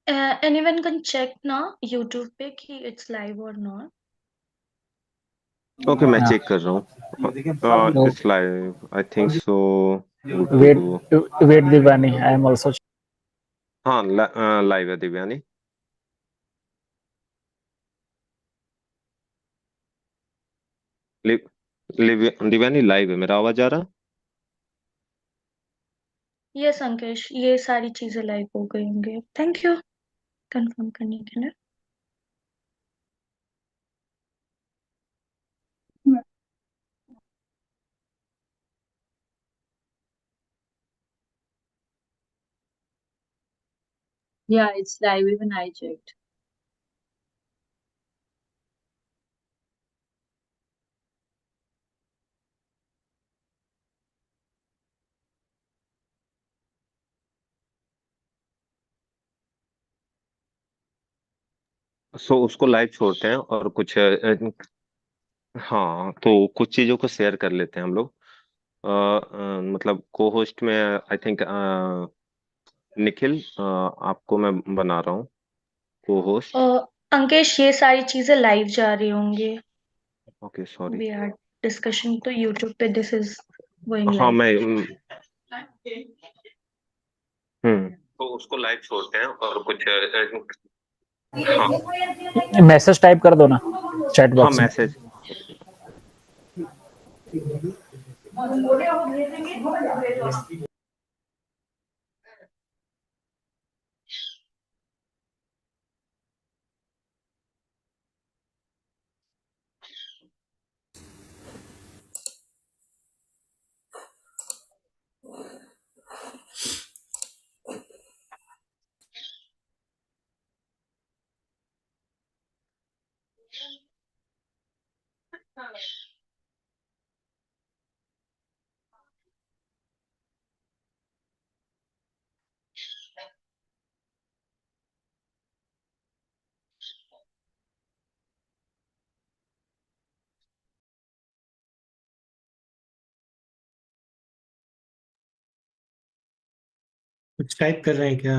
Anyone can check ना YouTube पे कि it's live or not. Okay, मैं हाँ, चेक कर रहा हूँ। तो it's live, I think so. Good to wait go. Wait Diwani, I am also. हाँ, लाइव है दिव्यानी। दिव्यानी लाइव है, मेरा आवाज आ रहा? यस अंकेश, ये सारी चीजें लाइव हो गई होंगे। थैंक यू कंफर्म करने के लिए। Yeah, it's live. Even I checked. सो उसको लाइव छोड़ते हैं और कुछ हाँ, तो कुछ चीजों को शेयर कर लेते हैं हम लोग। मतलब को होस्ट में आई थिंक निखिल, आपको मैं बना रहा हूँ को होस्ट। अंकेश, ये सारी चीजें लाइव जा रही होंगी। Okay, sorry. We are discussion तो यूट्यूब पे दिस इज गोइंग हाँ, लाइव। मैं तो उसको लाइव छोड़ते हैं और कुछ हाँ। मैसेज टाइप कर दो ना चैट हाँ, बॉक्स में। मैसेज। कुछ टाइप कर रहे हैं क्या?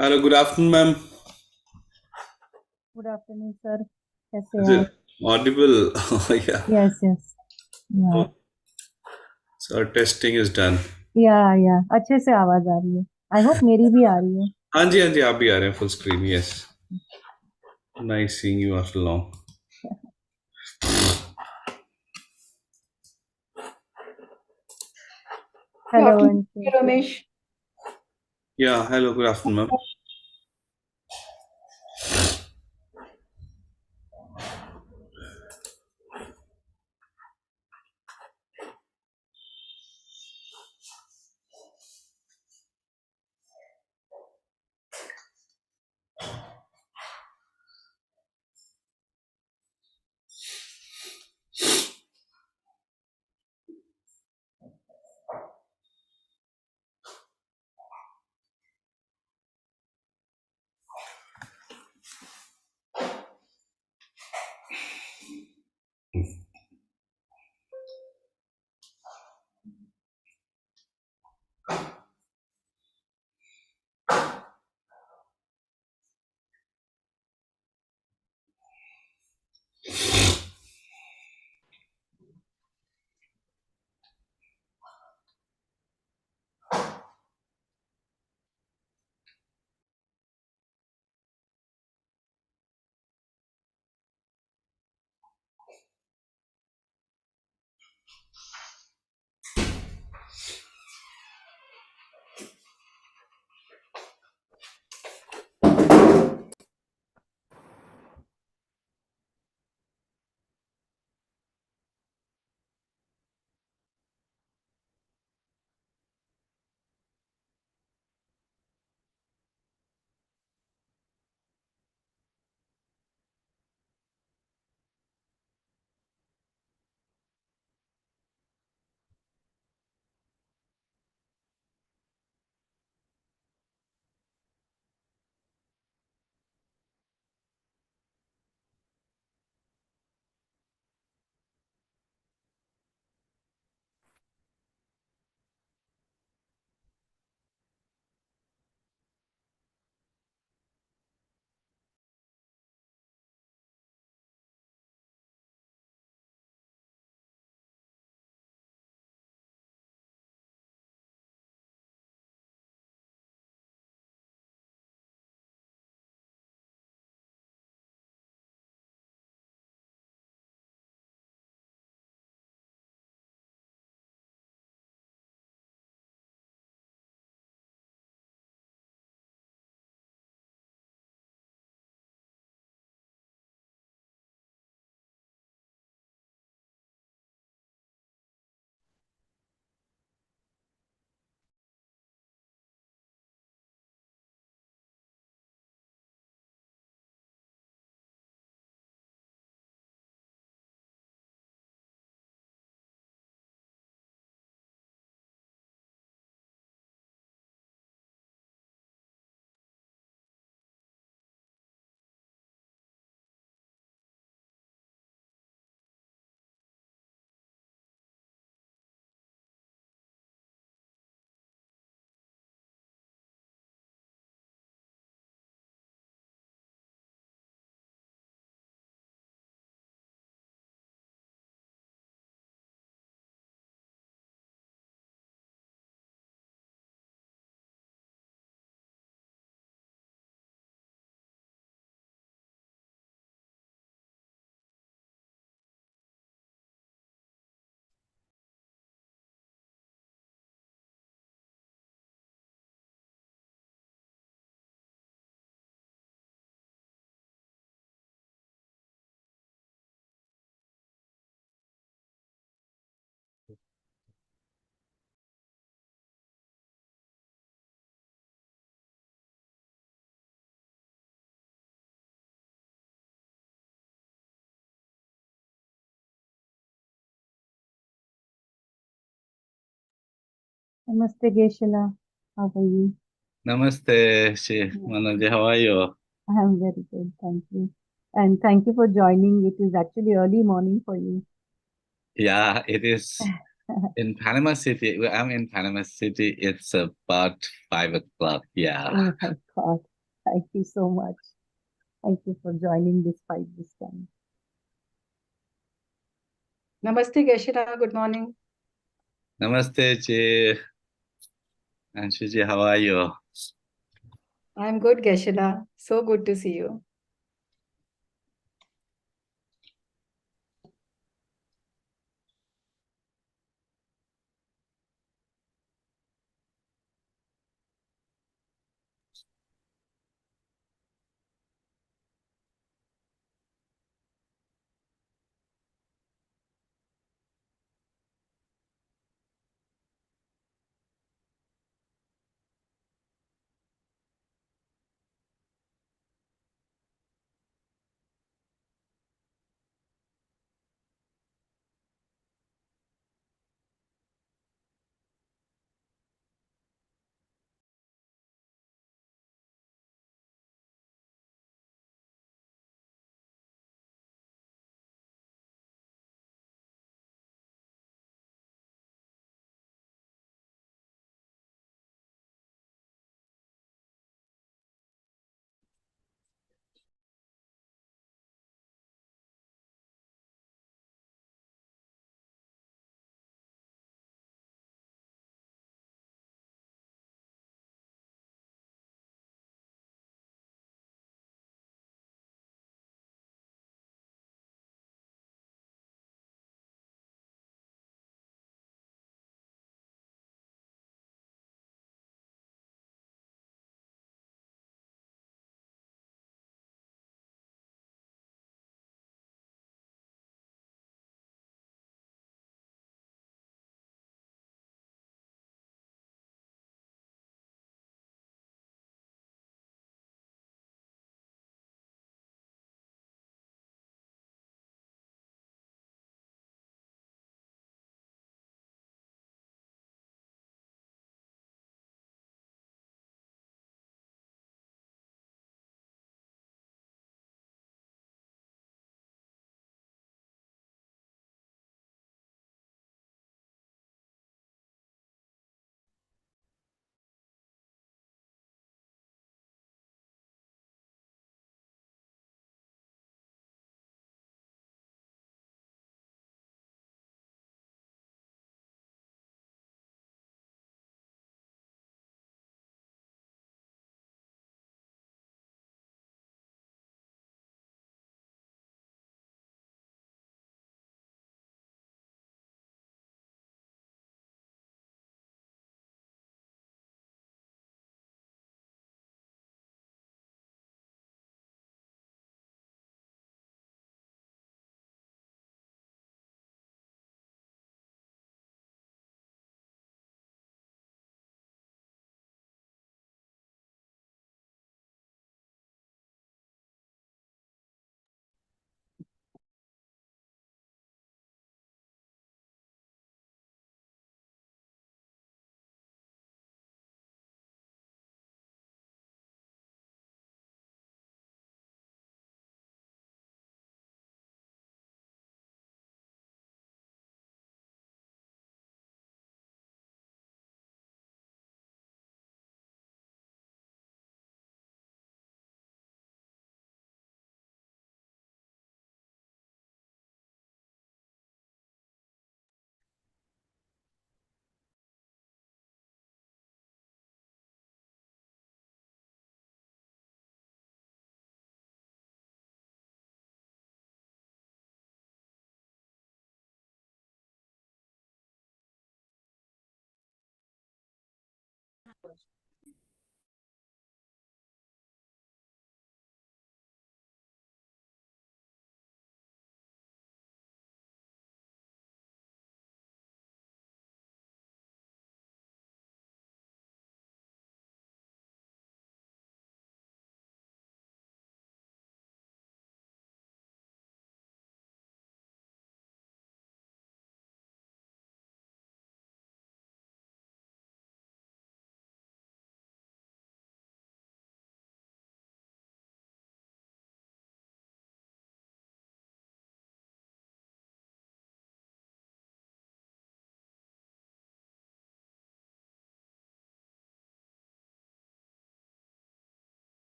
Hello good afternoon ma'am good afternoon sir, कैसे इज हैं आप? इट ऑडिबल या यस यस, या सर टेस्टिंग इज डन या अच्छे से आवाज आ रही है। आई होप मेरी भी आ रही है। हाँ जी आप भी आ रहे हैं full screen yes nice seeing you after long hello afternoon, Anshu. Ramesh. या hello good afternoon ma'am namaste Geshila, how are you? Namaste, Manaji. How are you? I am very good, thank you. And thank you for joining. It is actually early morning for you. Yeah, it is in Panama City. Well, I'm in Panama City. It's about 5 o'clock. Yeah. Oh my God. Thank you so much. Thank you for joining despite this time. Namaste, Geshira. Good morning. Namaste, Ji. Anshuji, how are you? I'm good, Geshira. So good to see you.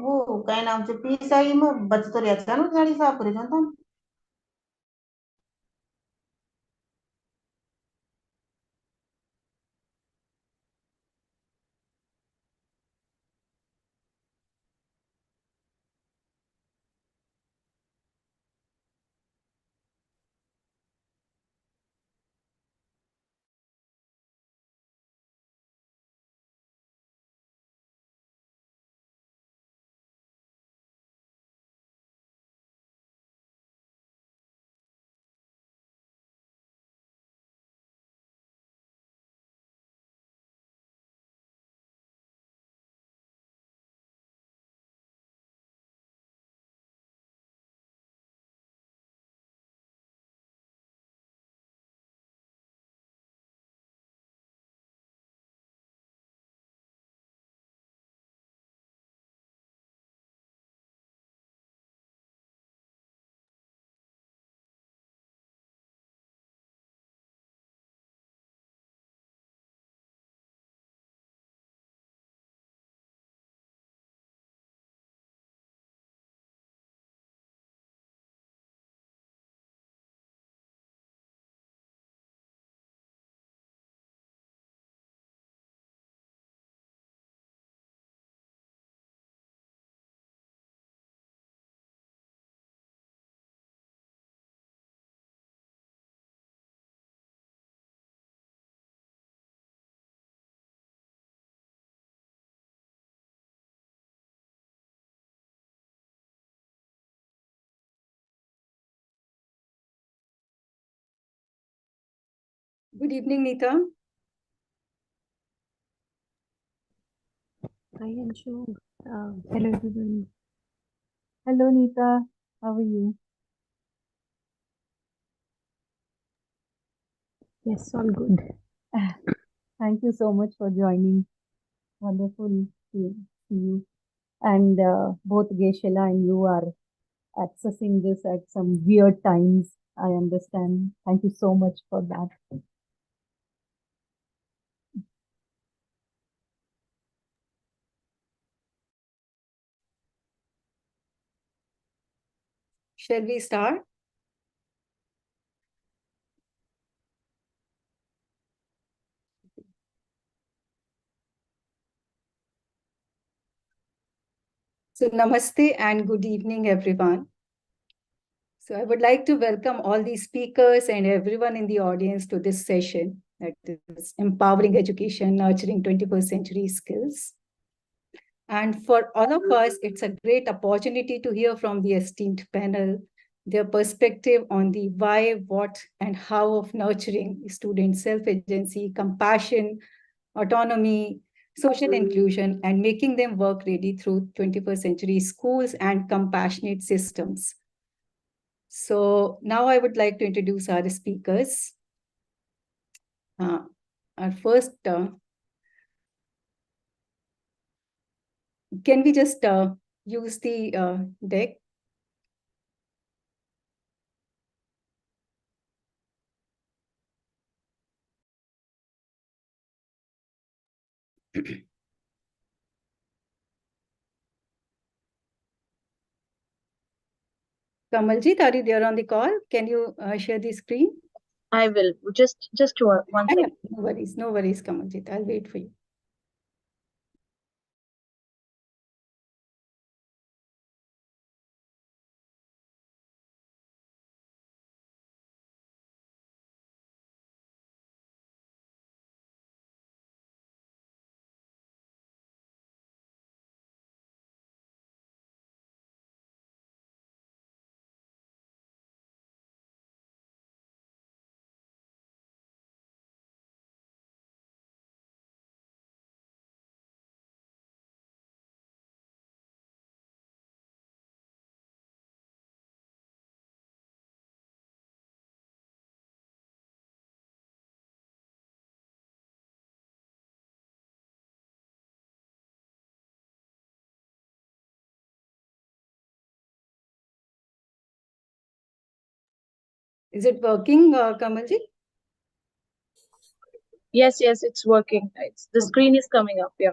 वो काय नाम से piece आई में बच तो रहता ना गाड़ी साफ करे जाता Good evening, Neeta. Hi, Anshu. Hello, everyone. Hello, Neeta. How are you? Yes, all good. Thank you so much for joining. Wonderful to see you. And both Geshela and you are accessing this at some weird times. I understand. Thank you so much for that. Shall we start? So, namaste and good evening, everyone. So, I would like to welcome all the speakers and everyone in the audience to this session, that is Empowering Education, Nurturing 21st Century Skills. And for all of us, it's a great opportunity to hear from the esteemed panel, their perspective on the why, what, and how of nurturing student self-agency, compassion, autonomy, social inclusion, and making them work ready through 21st century schools and compassionate systems. So now I would like to introduce our speakers. Our first, can we just use the deck? Kamaljeet, are you there on the call? Can you share the screen? I will. Just one second. No worries, Kamaljeet. I'll wait for you. Is it working, Kamaljeet? Yes, it's working. The screen is coming up. Yeah.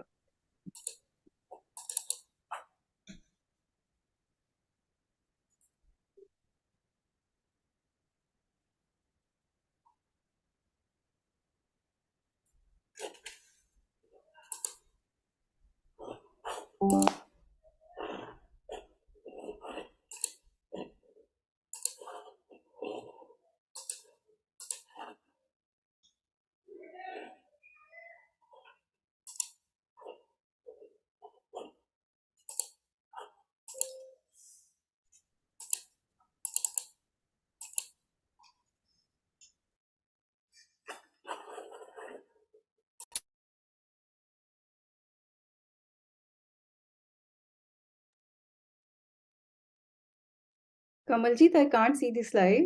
Kamaljit, I can't see the slide.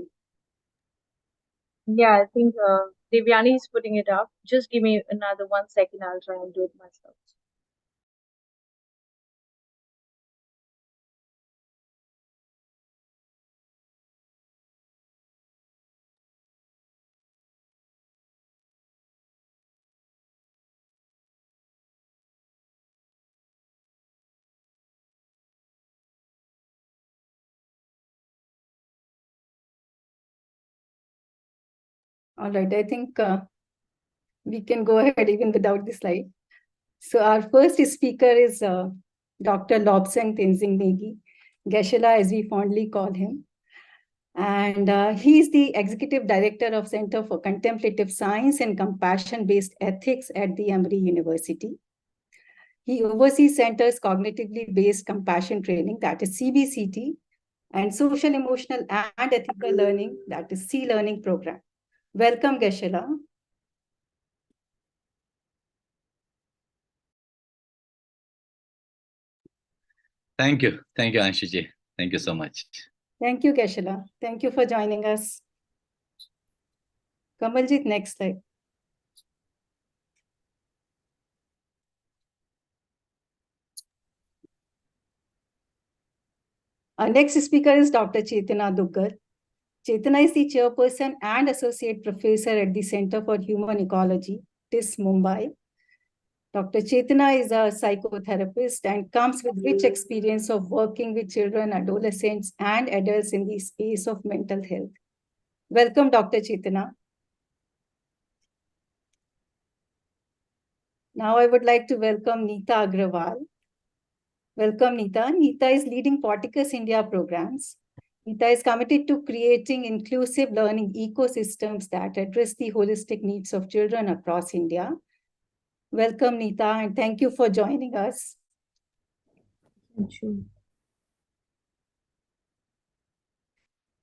Yeah, I think Devyani is putting it up. Just give me another 1 second. I'll try and do it myself. All right, I think we can go ahead even without the slide. So our first speaker is Dr. Lobsang Tenzing Negi, Geshe-la as we fondly call him. And he is the Executive Director of Center for Contemplative Science and Compassion-Based Ethics at the Emory University. He oversees Center's Cognitively Based Compassion Training, that is CBCT, and Social, Emotional, and Ethical Learning, that is C-Learning program. Welcome, Geshe-la. Thank you. Thank you, Anshuji. Thank you so much. Thank you, Geshe-la. Thank you for joining us. Kamaljit, next slide. Our next speaker is Dr. Chetana Duggar. Chetana is the chairperson and associate professor at the Center for Human Ecology, TIS Mumbai. Dr. Chetana is a psychotherapist and comes with rich experience of working with children, adolescents, and adults in the space of mental health. Welcome, Dr. Chetana. Now I would like to welcome Neeta Agrawal. Welcome, Neeta. Neeta is leading Porticus India programs. Neeta is committed to creating inclusive learning ecosystems that address the holistic needs of children across India. Welcome, Neeta, and thank you for joining us. Thank you.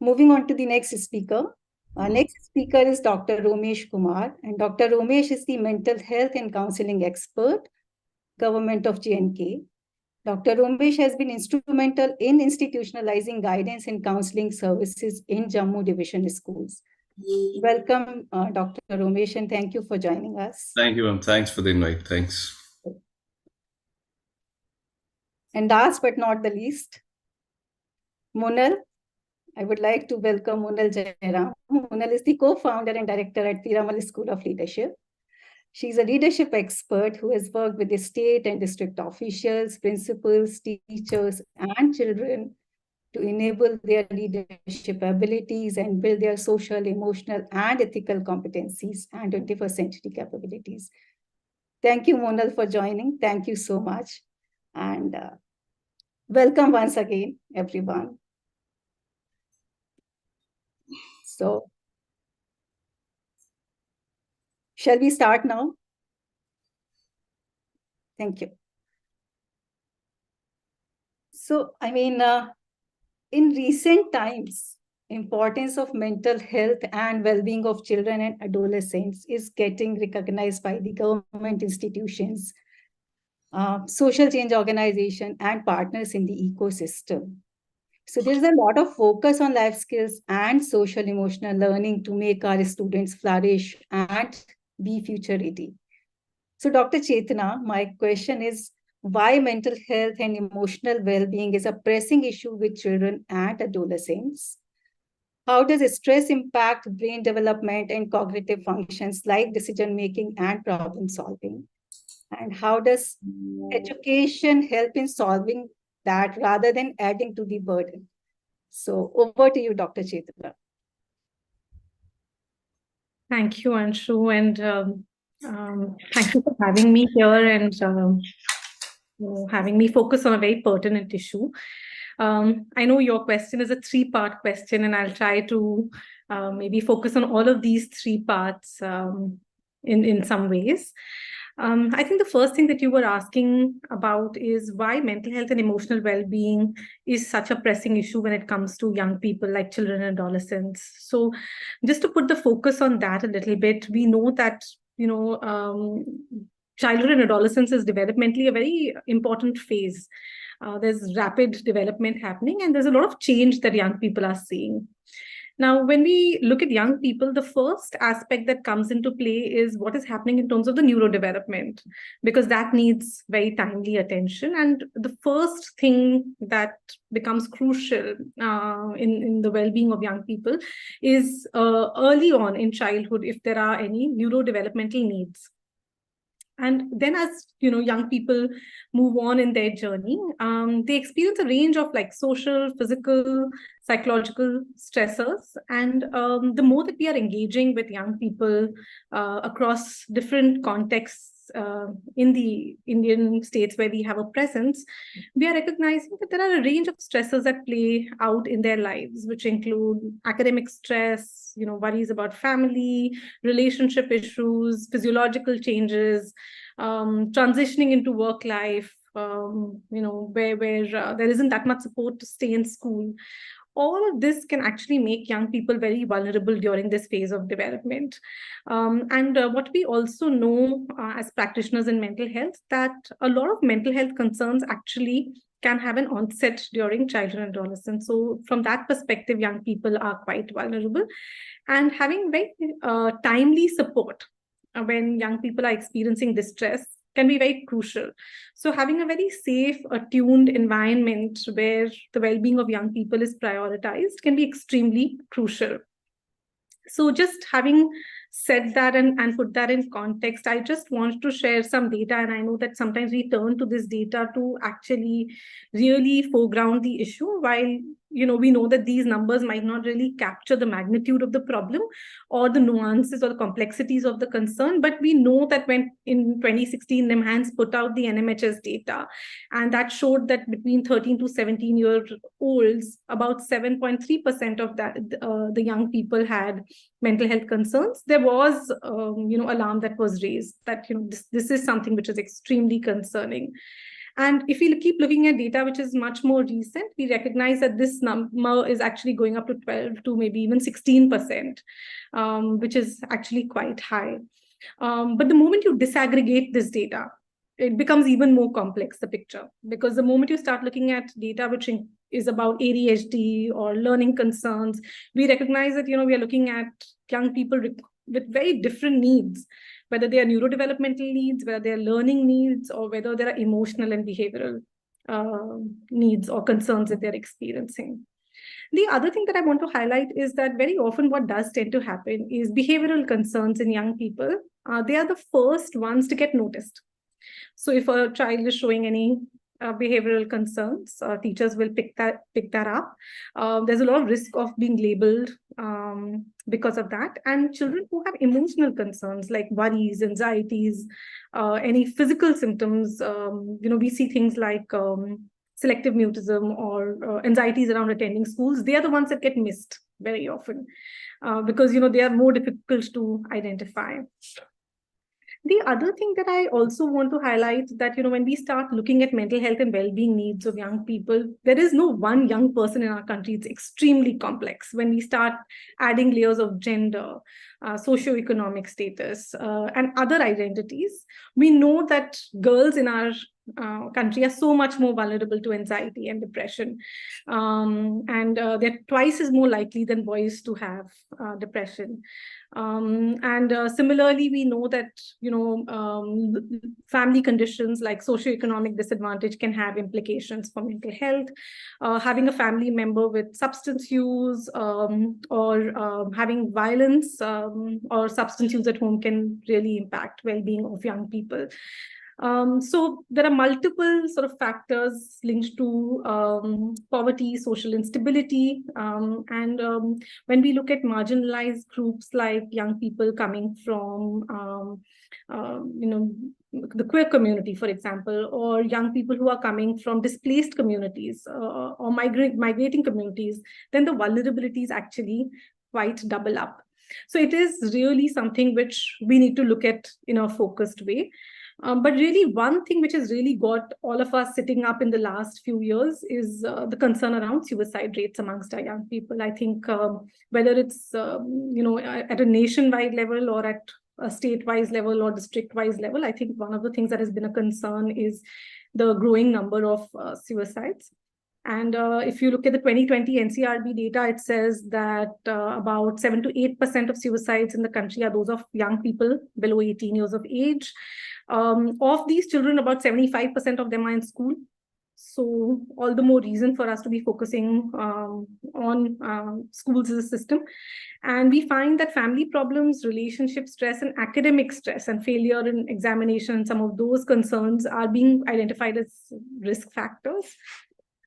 Moving on to the next speaker. Our next speaker is Dr. Romesh Kumar, and Dr. Romesh is the mental health and counseling expert, Government of J&K. Dr. Romesh has been instrumental in institutionalizing guidance and counseling services in Jammu Division schools. Welcome, Dr. Romesh, and thank you for joining us. Thank you, ma'am. Thanks for the invite. Thanks. And last but not the least, Munal. I would like to welcome Munal Jairam. Munal is the co-founder and director at Piramal School of Leadership. She's a leadership expert who has worked with the state and district officials, principals, teachers, and children to enable their leadership abilities and build their social, emotional, and ethical competencies and 21st century capabilities. Thank you, Monal, for joining. Thank you so much. And welcome once again, everyone. So, shall we start now? Thank you. So, I mean, in recent times, importance of mental health and well-being of children and adolescents is getting recognized by the government institutions, social change organization, and partners in the ecosystem. So there's a lot of focus on life skills and social emotional learning to make our students flourish and be future ready. So Dr. Chetana, my question is, why mental health and emotional well-being is a pressing issue with children and adolescents? How does stress impact brain development and cognitive functions like decision-making and problem-solving? And how does education help in solving that rather than adding to the burden? So over to you, Dr. Chetana. Thank you, Anshu, and thank you for having me here. And having me focus on a very pertinent issue. I know your question is a three-part question, and I'll try to maybe focus on all of these three parts in some ways. I think the first thing that you were asking about is why mental health and emotional well-being is such a pressing issue when it comes to young people like children and adolescents. So just to put the focus on that a little bit, we know that, childhood and adolescence is developmentally a very important phase. There's rapid development happening, and there's a lot of change that young people are seeing. Now, when we look at young people, the first aspect that comes into play is what is happening in terms of the neurodevelopment, because that needs very timely attention. And the first thing that becomes crucial in the well-being of young people is early on in childhood, if there are any neurodevelopmental needs. And then as young people move on in their journey, they experience a range of like social, physical, psychological stressors. And the more that we are engaging with young people across different contexts in the Indian states where we have a presence, we are recognizing that there are a range of stressors that play out in their lives, which include academic stress, worries about family, relationship issues, physiological changes, transitioning into work life, where there isn't that much support to stay in school. All of this can actually make young people very vulnerable during this phase of development. And what we also know as practitioners in mental health, that a lot of mental health concerns actually can have an onset during childhood and adolescence. So from that perspective, young people are quite vulnerable. And having very timely support when young people are experiencing distress can be very crucial. So having a very safe, attuned environment where the well-being of young people is prioritized can be extremely crucial. So just having said that and put that in context, I just want to share some data. And I know that sometimes we turn to this data to actually really foreground the issue, while we know that these numbers might not really capture the magnitude of the problem or the nuances or the complexities of the concern. But we know that when in 2016, NIMHANS put out the NMHS data, and that showed that between 13 to 17-year-olds, about 7.3% of that the young people had mental health concerns. There was, alarm that was raised that, this is something which is extremely concerning. And if we keep looking at data which is much more recent, we recognize that this number is actually going up to 12 to maybe even 16%, which is actually quite high. But the moment you disaggregate this data, it becomes even more complex, the picture, because the moment you start looking at data which is about ADHD or learning concerns, we recognize that, we are looking at young people with very different needs, whether they are neurodevelopmental needs, whether they are learning needs, or whether there are emotional and behavioral needs or concerns that they're experiencing. The other thing that I want to highlight is that very often what does tend to happen is behavioral concerns in young people. They are the first ones to get noticed. So if a child is showing any behavioral concerns, teachers will pick that up. There's a lot of risk of being labeled because of that. And children who have emotional concerns like worries, anxieties, any physical symptoms, we see things like selective mutism or anxieties around attending schools. They are the ones that get missed very often because, they are more difficult to identify. The other thing that I also want to highlight that, when we start looking at mental health and well-being needs of young people, there is no one young person in our country. It's extremely complex. When we start adding layers of gender, socioeconomic status, and other identities, we know that girls in our country are so much more vulnerable to anxiety and depression. And they're twice as more likely than boys to have depression. And similarly, we know that, family conditions like socioeconomic disadvantage can have implications for mental health. Having a family member with substance use or having violence or substance use at home can really impact well-being of young people. So there are multiple sort of factors linked to poverty, social instability, and when we look at marginalized groups like young people coming from, the queer community, for example, or young people who are coming from displaced communities or migrating communities, then the vulnerabilities actually quite double up. So it is really something which we need to look at in a focused way. But really, one thing which has really got all of us sitting up in the last few years is the concern around suicide rates amongst our young people. I think whether it's at a nationwide level or at a state-wise level or district-wise level, I think one of the things that has been a concern is the growing number of suicides. And if you look at the 2020 NCRB data, it says that about 7 to 8% of suicides in the country are those of young people below 18 years of age. Of these children, about 75% of them are in school. So all the more reason for us to be focusing on schools as a system. And we find that family problems, relationship stress, and academic stress and failure in examination, some of those concerns are being identified as risk factors.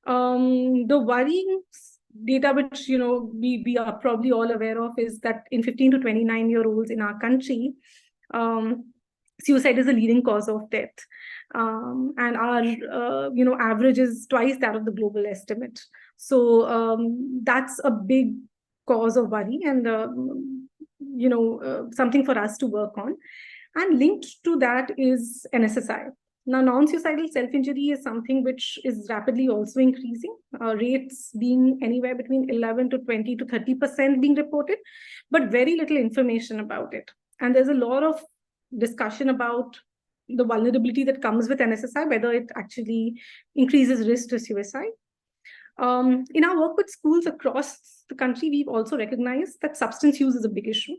The worrying data, which we are probably all aware of, is that in 15 to 29-year-olds in our country, suicide is a leading cause of death, and our average is twice that of the global estimate. So that's a big cause of worry, and something for us to work on. And linked to that is NSSI. Now, non-suicidal self-injury is something which is rapidly also increasing, rates being anywhere between 11 to 20 to 30% being reported, but very little information about it. And there's a lot of discussion about the vulnerability that comes with NSSI, whether it actually increases risk to suicide. In our work with schools across the country, we've also recognized that substance use is a big issue.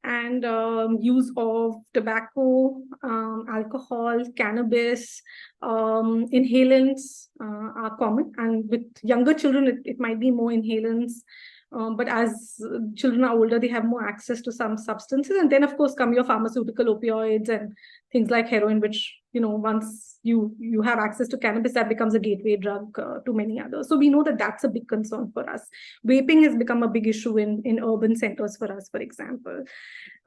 And use of tobacco, alcohol, cannabis, inhalants are common. And with younger children, it might be more inhalants. But as children are older, they have more access to some substances. And then, of course, come your pharmaceutical opioids and things like heroin, which, once you have access to cannabis, that becomes a gateway drug to many others. So we know that that's a big concern for us. Vaping has become a big issue in urban centers for us, for example.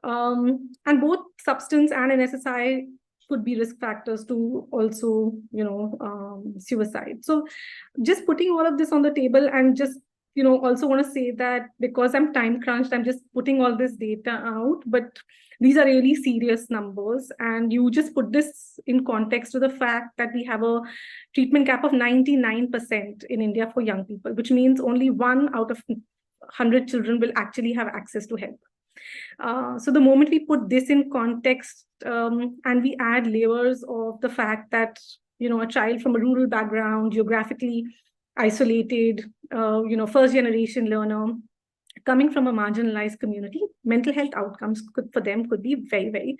And both substance and NSSI could be risk factors to also, suicide. So just putting all of this on the table, and just, also want to say that because I'm time crunched, I'm just putting all this data out, but these are really serious numbers. And you just put this in context to the fact that we have a treatment gap of 99% in India for young people, which means only 1 out of 100 children will actually have access to help. So the moment we put this in context and we add layers of the fact that, a child from a rural background, geographically isolated, first generation learner, coming from a marginalized community, mental health outcomes for them could be very, very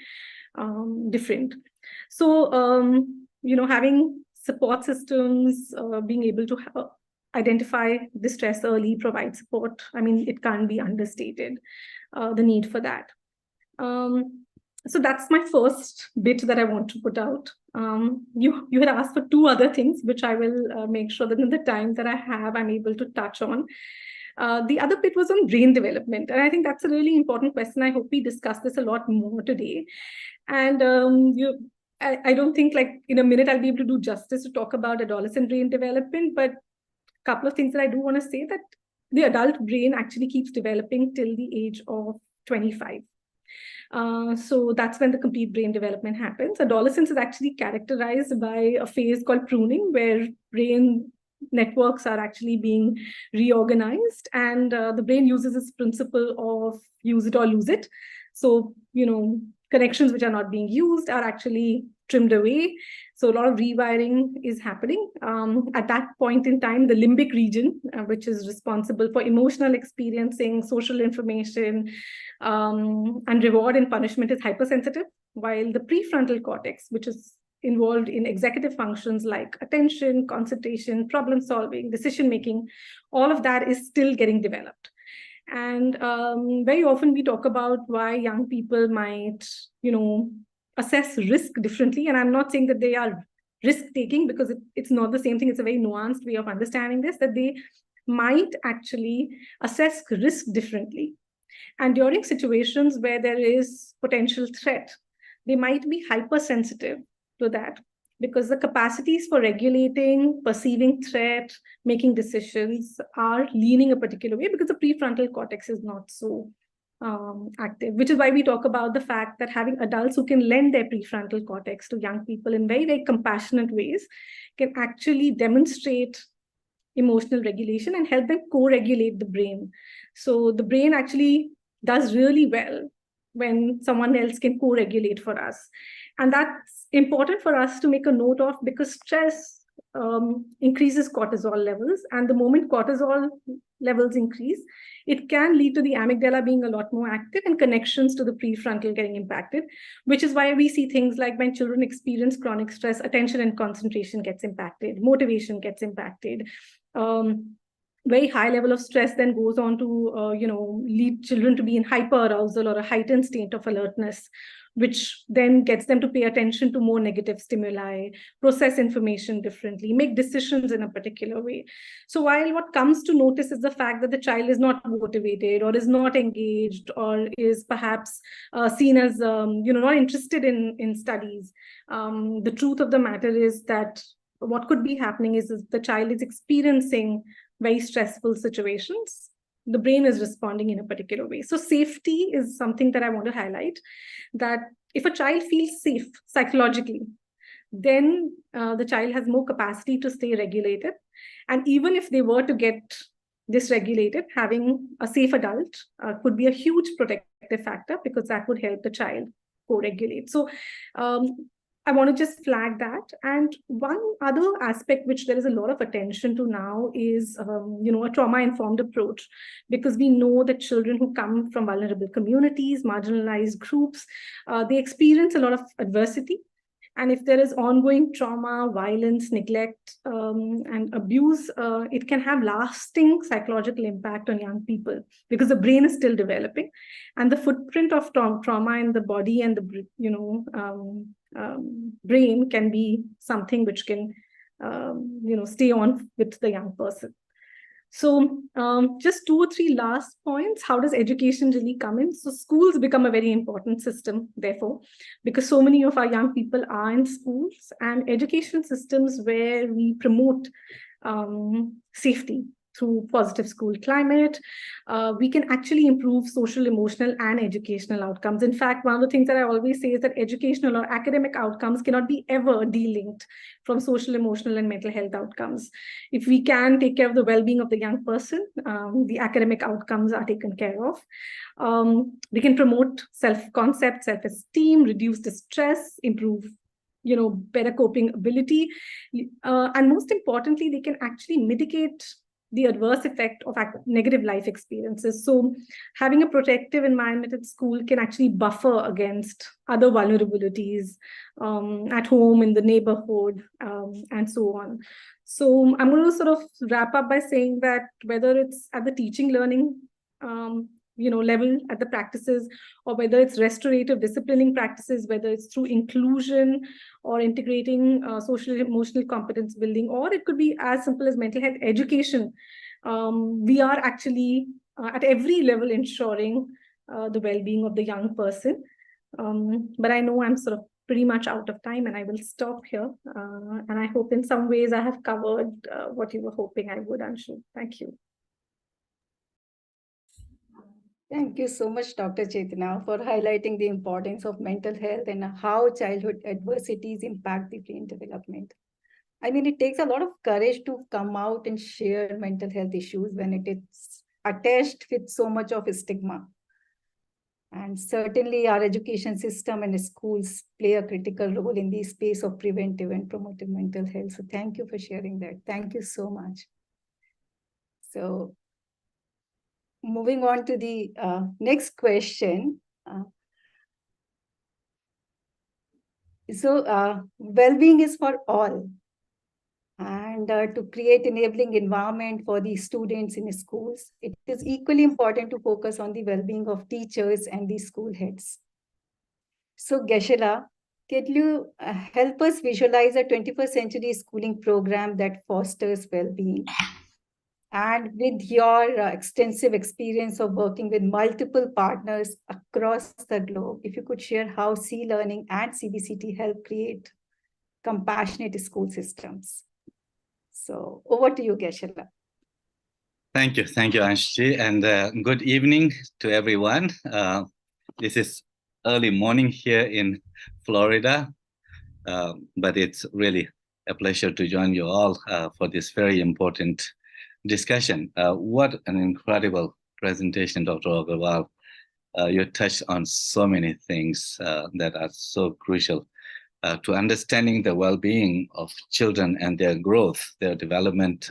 different. So, having support systems, being able to identify distress early, provide support, it can't be understated, the need for that. So that's my first bit that I want to put out. You had asked for 2 other things, which I will make sure that in the time that I have, I'm able to touch on. The other bit was on brain development. And I think that's a really important question. I hope we discuss this a lot more today. And I don't think in a minute I'll be able to do justice to talk about adolescent brain development, but a couple of things that I do want to say, that the adult brain actually keeps developing till the age of 25. So that's when the complete brain development happens. Adolescence is actually characterized by a phase called pruning, where brain networks are actually being reorganized, and the brain uses this principle of use it or lose it. So, connections which are not being used are actually trimmed away. So a lot of rewiring is happening. At that point in time, the limbic region, which is responsible for emotional experiencing, social information, and reward and punishment, is hypersensitive, while the prefrontal cortex, which is involved in executive functions like attention, concentration, problem solving, decision making, all of that is still getting developed. And very often we talk about why young people might, assess risk differently. And I'm not saying that they are risk-taking, because it's not the same thing. It's a very nuanced way of understanding this, that they might actually assess risk differently. And during situations where there is potential threat, they might be hypersensitive to that, because the capacities for regulating, perceiving threat, making decisions are leaning a particular way, because the prefrontal cortex is not so active, which is why we talk about the fact that having adults who can lend their prefrontal cortex to young people in very, very compassionate ways can actually demonstrate emotional regulation and help them co-regulate the brain. So the brain actually does really well when someone else can co-regulate for us. And that's important for us to make a note of, because stress increases cortisol levels. And the moment cortisol levels increase, it can lead to the amygdala being a lot more active and connections to the prefrontal getting impacted, which is why we see things like when children experience chronic stress, attention and concentration gets impacted, motivation gets impacted. Very high level of stress then goes on to lead children to be in hyperarousal or a heightened state of alertness, which then gets them to pay attention to more negative stimuli, process information differently, make decisions in a particular way. So while what comes to notice is the fact that the child is not motivated or is not engaged or is perhaps seen as not interested in studies, the truth of the matter is that what could be happening is the child is experiencing very stressful situations. The brain is responding in a particular way. So safety is something that I want to highlight, that if a child feels safe psychologically, then the child has more capacity to stay regulated. And even if they were to get dysregulated, having a safe adult could be a huge protective factor, because that would help the child co-regulate. So I want to just flag that. And one other aspect which there is a lot of attention to now is, a trauma-informed approach, because we know that children who come from vulnerable communities, marginalized groups, they experience a lot of adversity. And if there is ongoing trauma, violence, neglect, and abuse, it can have lasting psychological impact on young people, because the brain is still developing, and the footprint of trauma in the body and the brain can be something which can stay on with the young person. So just 2 or 3 last points. How does education really come in? So schools become a very important system, therefore, because so many of our young people are in schools, and education systems where we promote safety through positive school climate, we can actually improve social, emotional, and educational outcomes. In fact, one of the things that I always say is that educational or academic outcomes cannot be ever delinked from social, emotional, and mental health outcomes. If we can take care of the well-being of the young person, the academic outcomes are taken care of. We can promote self-concept, self-esteem, reduce distress, improve better coping ability. And most importantly, they can actually mitigate the adverse effect of negative life experiences. So having a protective environment at school can actually buffer against other vulnerabilities at home, in the neighborhood, and so on. So I'm going to sort of wrap up by saying that whether it's at the teaching, learning, level at the practices, or whether it's restorative disciplining practices, whether it's through inclusion or integrating social emotional competence building, or it could be as simple as mental health education, we are actually at every level ensuring the well-being of the young person. But I know I'm sort of pretty much out of time, and I will stop here. And I hope in some ways I have covered what you were hoping I would, Anshu. Thank you. Thank you so much, Dr. Chetna, for highlighting the importance of mental health and how childhood adversities impact the brain development. I mean, it takes a lot of courage to come out and share mental health issues when it is attached with so much of stigma. And certainly our education system and schools play a critical role in the space of preventive and promotive mental health. So thank you for sharing that. Thank you so much. So moving on to the next question. Well-being is for all. And to create enabling environment for the students in schools, it is equally important to focus on the well-being of teachers and the school heads. So Geshe-la, Can you help us visualize a 21st century schooling program that fosters well-being? And with your extensive experience of working with multiple partners across the globe, if you could share how C-Learning and CBCT help create compassionate school systems. So over to you, Geshala. Thank you, Anshji, and good evening to everyone. This is early morning here in Florida, but it's really a pleasure to join you all for this very important discussion. What an incredible presentation, Dr. Agarwal. You touched on so many things that are so crucial to understanding the well-being of children and their growth, their development.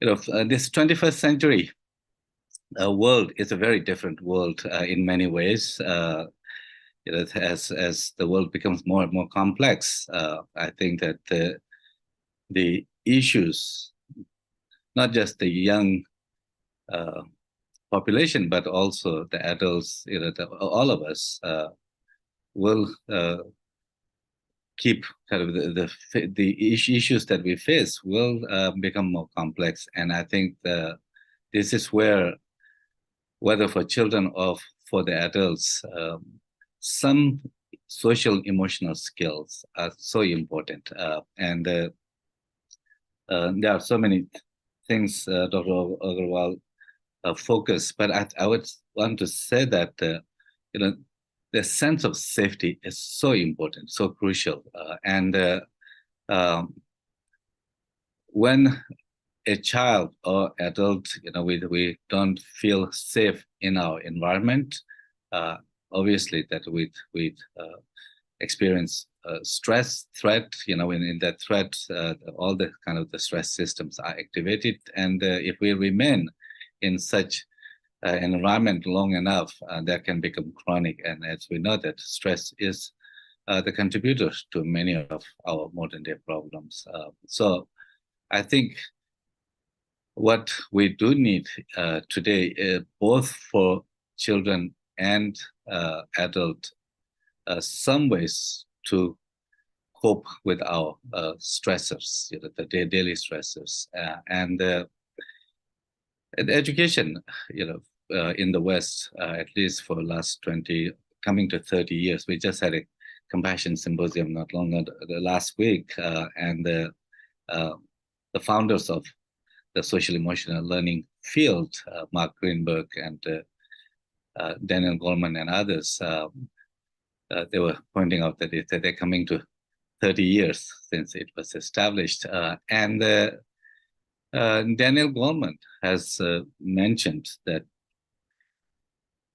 This 21st century world is a very different world in many ways. As the world becomes more and more complex, I think that the issues, not just the young population, but also the adults, all of us will keep kind of the issues that we face will become more complex. And I think this is where, whether for children or for the adults, some social emotional skills are so important. And there are so many things Dr. Agarwal focus, but I would want to say that the sense of safety is so important, so crucial, and when a child or adult, we don't feel safe in our environment, obviously that we experience stress, threat, in that threat, all the kind of the stress systems are activated. And if we remain in such an environment long enough, that can become chronic. And as we know that stress is the contributor to many of our modern day problems. So I think what we do need today, both for children and adult, some ways to cope with our stressors, the daily stressors, and education, in the West, at least for the last 20, coming to 30 years, we just had a compassion symposium not long ago, the last week, and the founders of the social emotional learning field, Mark Greenberg and Daniel Goleman and others, they were pointing out that they're coming to 30 years since it was established. And Daniel Goleman has mentioned that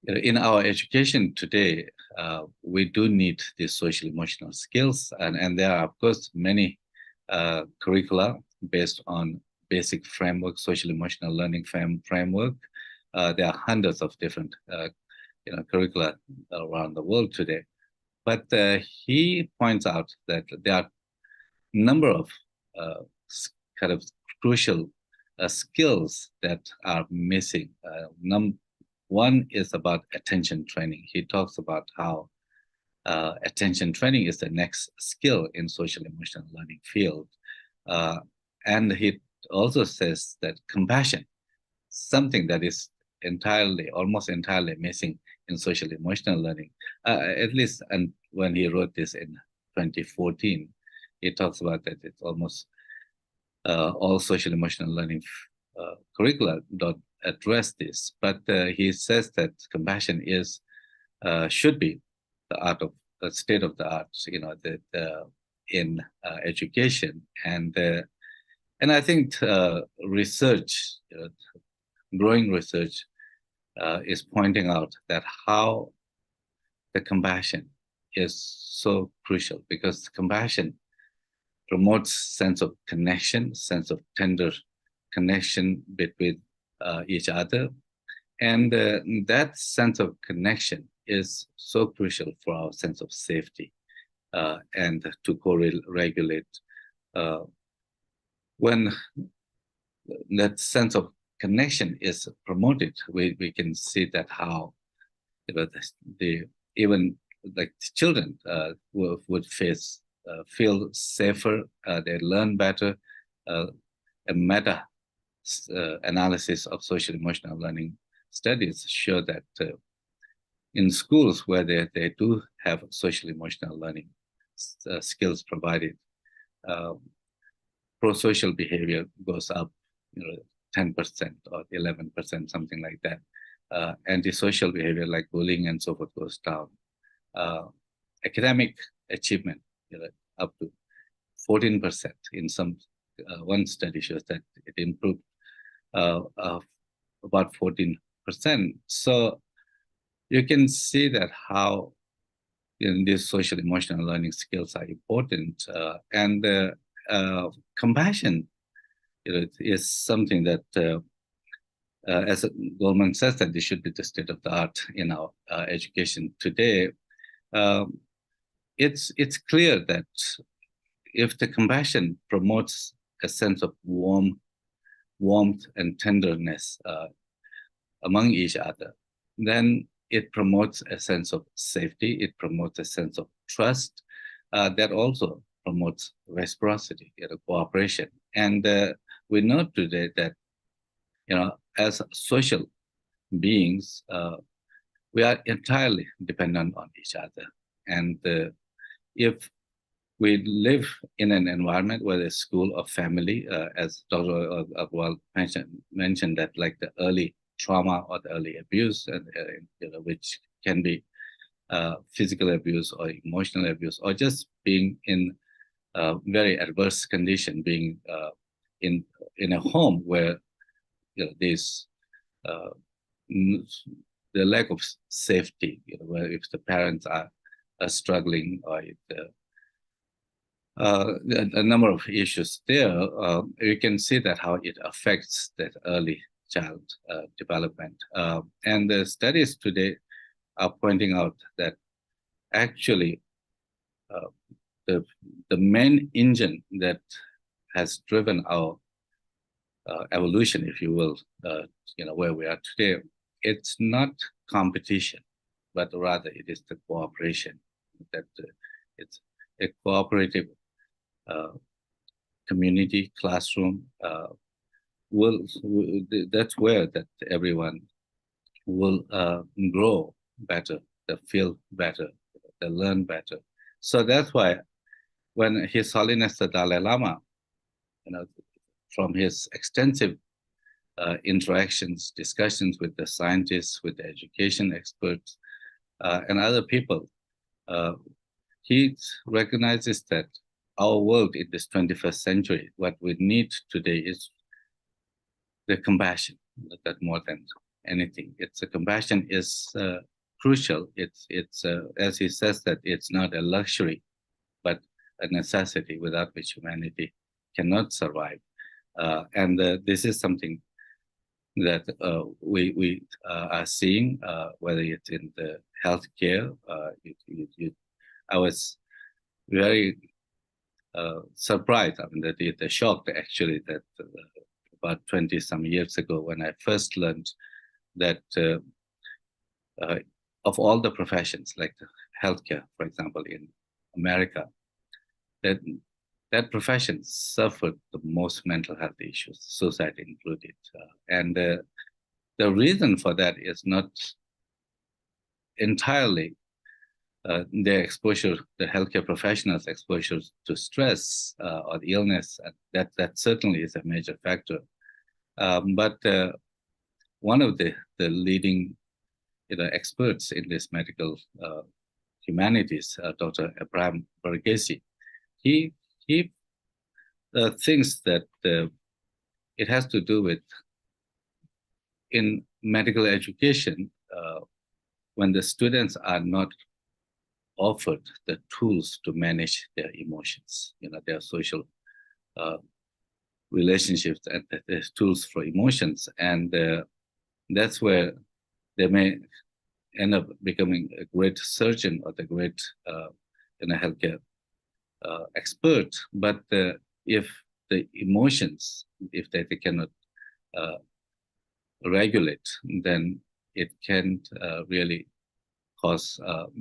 in our education today, we do need these social emotional skills. And there are, of course, many curricula based on basic framework, social emotional learning framework. There are hundreds of different curricula around the world today. But he points out that there are a number of kind of crucial skills that are missing. One is about attention training. He talks about how attention training is the next skill in social emotional learning field. And he also says that compassion, something that is almost entirely missing in social emotional learning, at least, and when he wrote this in 2014, he talks about that it's almost all social emotional learning curricula don't address this, but he says that compassion should be the state of the art, in education, and I think research, growing research, is pointing out that how the compassion is so crucial, because compassion promotes sense of connection, sense of tender connection between each other. And that sense of connection is so crucial for our sense of safety and to co-regulate. When that sense of connection is promoted, we can see that how even like children would feel safer, they learn better. A meta analysis of social emotional learning studies show that in schools where they do have social emotional learning skills provided, pro-social behavior goes up, 10% or 11%, something like that. Antisocial behavior like bullying and so forth goes down. Academic achievement, up to 14%. In some one study shows that it improved about 14%. So you can see that how these social emotional learning skills are important, and compassion, is something that, as Goldman says, that this should be the state of the art in our education today. It's clear that if the compassion promotes a sense of warmth and tenderness among each other, then it promotes a sense of safety. It promotes a sense of trust that also promotes reciprocity, cooperation. And we know today that, as social beings, we are entirely dependent on each other. And if we live in an environment, whether it's school or family, as Dr. Agrawal mentioned that, like the early trauma or the early abuse, which can be physical abuse or emotional abuse, or just being in very adverse condition, being in a home where there's the lack of safety, where if the parents are struggling, or if a number of issues there, you can see that how it affects that early child development. And the studies today are pointing out that actually the main engine that has driven our evolution, if you will, where we are today, it's not competition, but rather it is the cooperation. That it's a cooperative community, classroom, that's where that everyone will grow better, they feel better, they learn better. So that's why when His Holiness the Dalai Lama, from his extensive interactions, discussions with the scientists, with the education experts, and other people, he recognizes that our world in this 21st century, what we need today is the compassion, that more than anything. Compassion is crucial. It's as he says, that it's not a luxury, but a necessity without which humanity cannot survive. And this is something that we are seeing, whether it's in the healthcare. I was very surprised, the shocked actually, that about 20 some years ago, when I first learned that of all the professions, like the healthcare, for example, in America, that profession suffered the most mental health issues, suicide included. And the reason for that is not entirely their exposure, the healthcare professionals' exposure to stress or illness. That certainly is a major factor. But one of the leading experts in this medical humanities, Dr. Abraham Verghese, he thinks that it has to do with, in medical education, when the students are not offered the tools to manage their emotions, their social relationships, and the tools for emotions, and that's where they may end up becoming a great surgeon or the great healthcare expert. But if the emotions, if they cannot regulate, then it can't really cause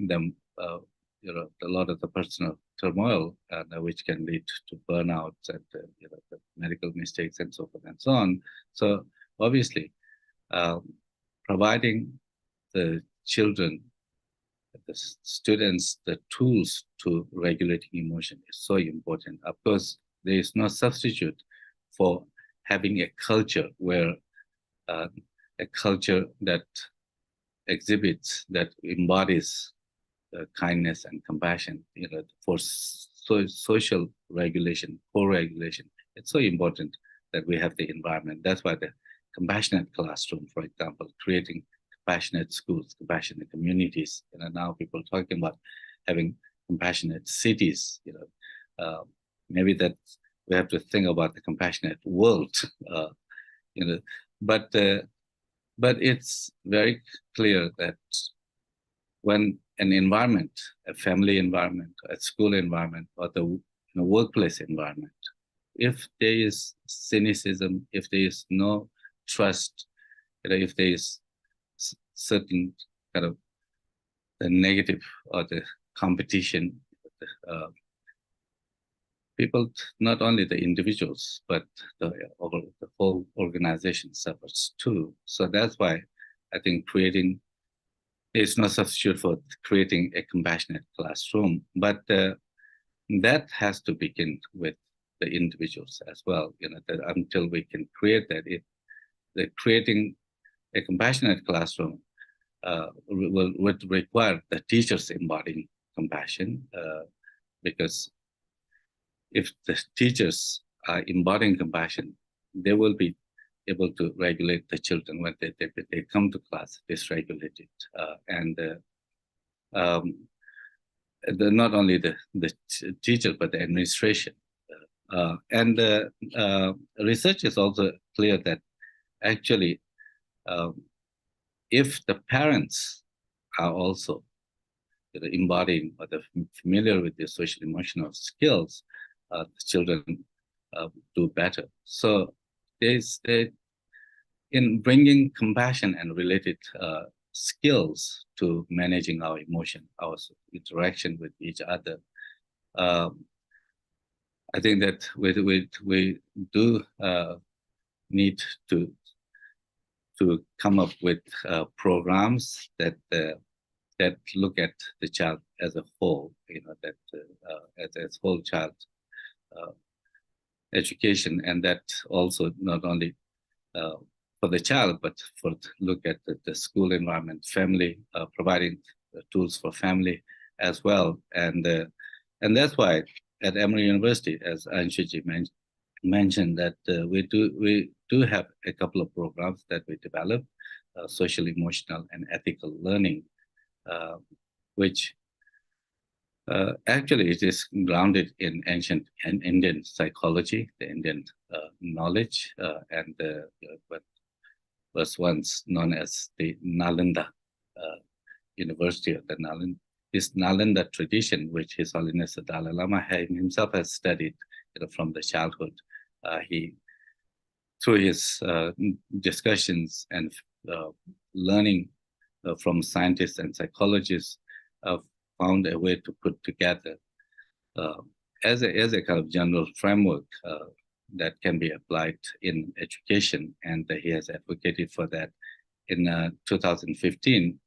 them a lot of the personal turmoil, which can lead to burnouts and the medical mistakes and so forth and so on. So obviously, providing the children, the students, the tools to regulating emotion is so important. Of course, there is no substitute for having a culture where a culture that exhibits, that embodies kindness and compassion, for social regulation, co-regulation. It's so important that we have the environment. That's why the compassionate classroom, for example, creating compassionate schools, compassionate communities. Now people are talking about having compassionate cities. Maybe that we have to think about the compassionate world. But it's very clear that when an environment, a family environment, a school environment, or the workplace environment, if there is cynicism, if there is no trust, if there is certain kind of the negative or the competition, people, not only the individuals, but the whole organization suffers too. So that's why I think it's no substitute for creating a compassionate classroom, but that has to begin with the individuals as well. That until we can create that, creating a compassionate classroom would require the teachers embodying compassion, because if the teachers are embodying compassion, they will be able to regulate the children when they come to class dysregulated, and not only the teacher but the administration. And research is also clear that actually, if the parents are also embodying or familiar with the social emotional skills, the children do better. So in bringing compassion and related skills to managing our emotion, our interaction with each other, I think that we do need to come up with programs that look at the child as a whole, as whole child education, and that also not only for the child, but look at the school environment, family, providing tools for family as well. And that's why at Emory University, as Anshuji mentioned, that we do have a couple of programs that we developed, social, emotional, and ethical learning, which actually it is grounded in ancient Indian psychology, the Indian knowledge, and what was once known as the Nalanda University of the Nalanda. This Nalanda tradition, which His Holiness the Dalai Lama himself has studied from the childhood, he, through his discussions and learning from scientists and psychologists, found a way to put together as a kind of general framework that can be applied in education, and he has advocated for that. In 2015,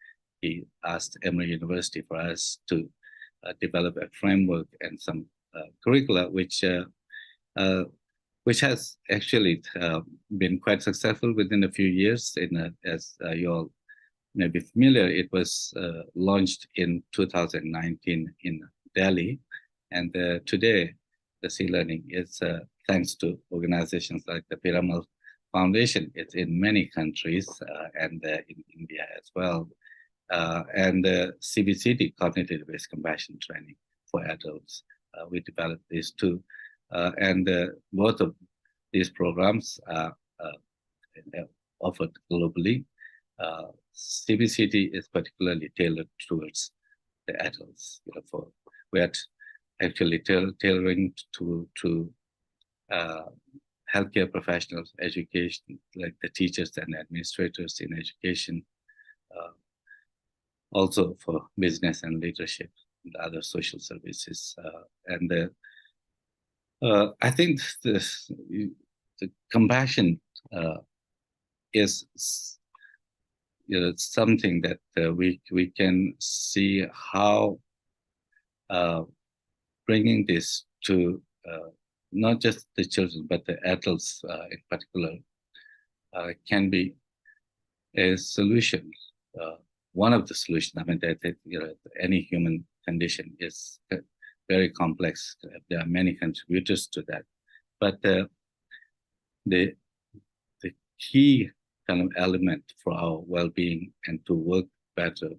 he asked Emory University for us to develop a framework and some curricula, which has actually been quite successful within a few years. As you all may be familiar, it was launched in 2019 in Delhi, and today the C-Learning is thanks to organizations like the Piramal Foundation. It's in many countries and in India as well. And CBCT, Cognitive-Based Compassion Training for Adults. We developed these two. And both of these programs are offered globally. CBCT is particularly tailored towards the adults. We are actually tailoring to healthcare professionals, education, like the teachers and administrators in education. also for business and leadership and other social services. I think the compassion is something that we can see how bringing this to not just the children but the adults in particular can be a solution. One of the solutions. I mean, that any human condition is very complex. There are many contributors to that, but the key kind of element for our well-being and to work better,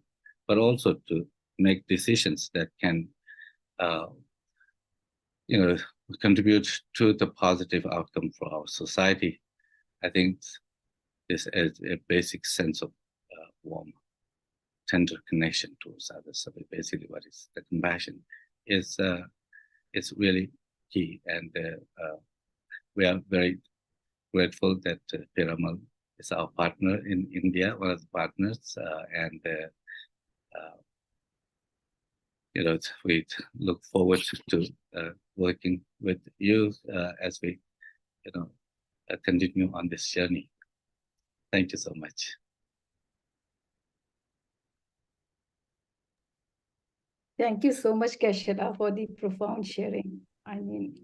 but also to make decisions that can, contribute to the positive outcome for our society. I think this is a basic sense of warm, tender connection towards others. So basically, what is the compassion is really key, and we are very grateful that Piramal is our partner in India, one of the partners, and we look forward to working with you as we, continue on this journey. Thank you so much. Thank you so much, Keshara, for the profound sharing. I mean,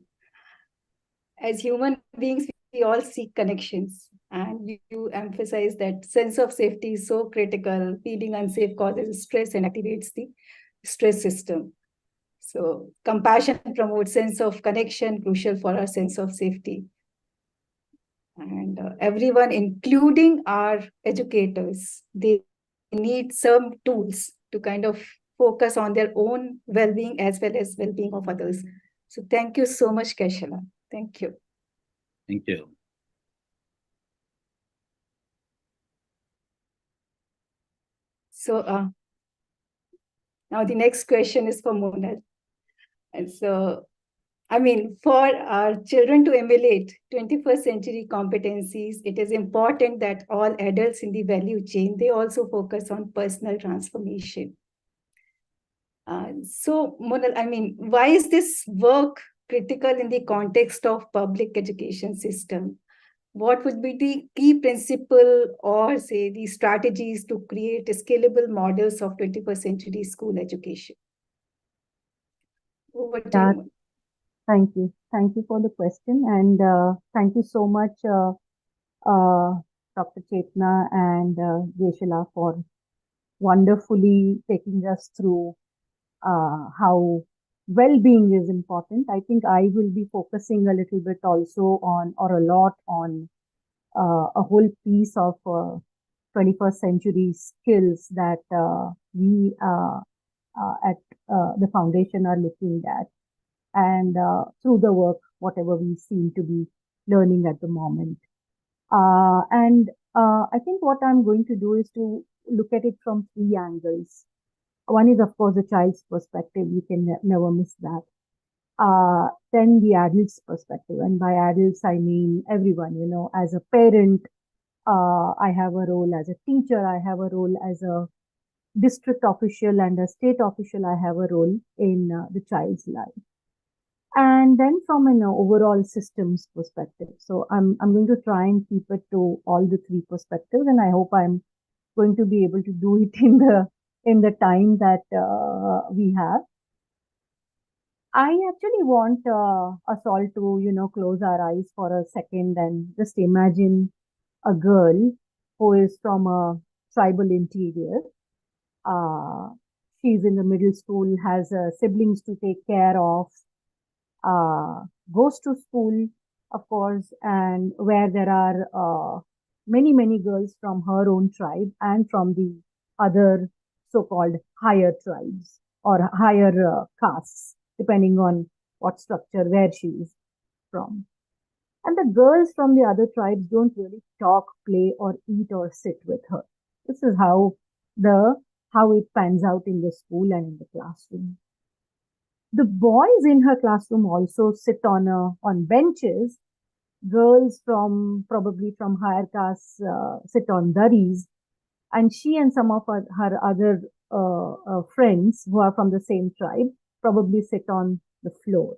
as human beings, we all seek connections, and you emphasize that sense of safety is so critical. Feeling unsafe causes stress and activates the stress system. So compassion promotes sense of connection, crucial for our sense of safety. And everyone, including our educators, they need some tools to kind of focus on their own well-being as well as well-being of others. So thank you so much, Keshara. Thank you. Thank you. So now the next question is for Monal. And so, I mean, for our children to emulate 21st century competencies, it is important that all adults in the value chain, they also focus on personal transformation. So, Monal, I mean, why is this work critical in the context of public education system? What would be the key principle or say the strategies to create scalable models of 21st century school education? Over to you, Monal. Thank you. Thank you for the question. And thank you so much, Dr. Chetna and Geshala, for wonderfully taking us through how well-being is important. I think I will be focusing a little bit also on, or a lot on, a whole piece of 21st century skills that we at the foundation are looking at. And through the work, whatever we seem to be learning at the moment. I think what I'm going to do is to look at it from three angles. One is, of course, the child's perspective. You can never miss that. Then the adult's perspective. And by adults, I mean everyone, as a parent, I have a role as a teacher. I have a role as a district official and a state official. I have a role in the child's life. And then from an overall systems perspective. So I'm going to try and keep it to all the three perspectives, and I hope I'm going to be able to do it in the time that we have. I actually want us all to, close our eyes for a second and just imagine a girl who is from a tribal interior. She's in the middle school, has siblings to take care of, goes to school, of course, and where there are many, many girls from her own tribe and from the other so-called higher tribes or higher castes, depending on what structure, where she is from. And the girls from the other tribes don't really talk, play, or eat or sit with her. This is how it pans out in the school and in the classroom. The boys in her classroom also sit on benches. Girls probably from higher castes sit on durries, and she and some of her other friends who are from the same tribe probably sit on the floor.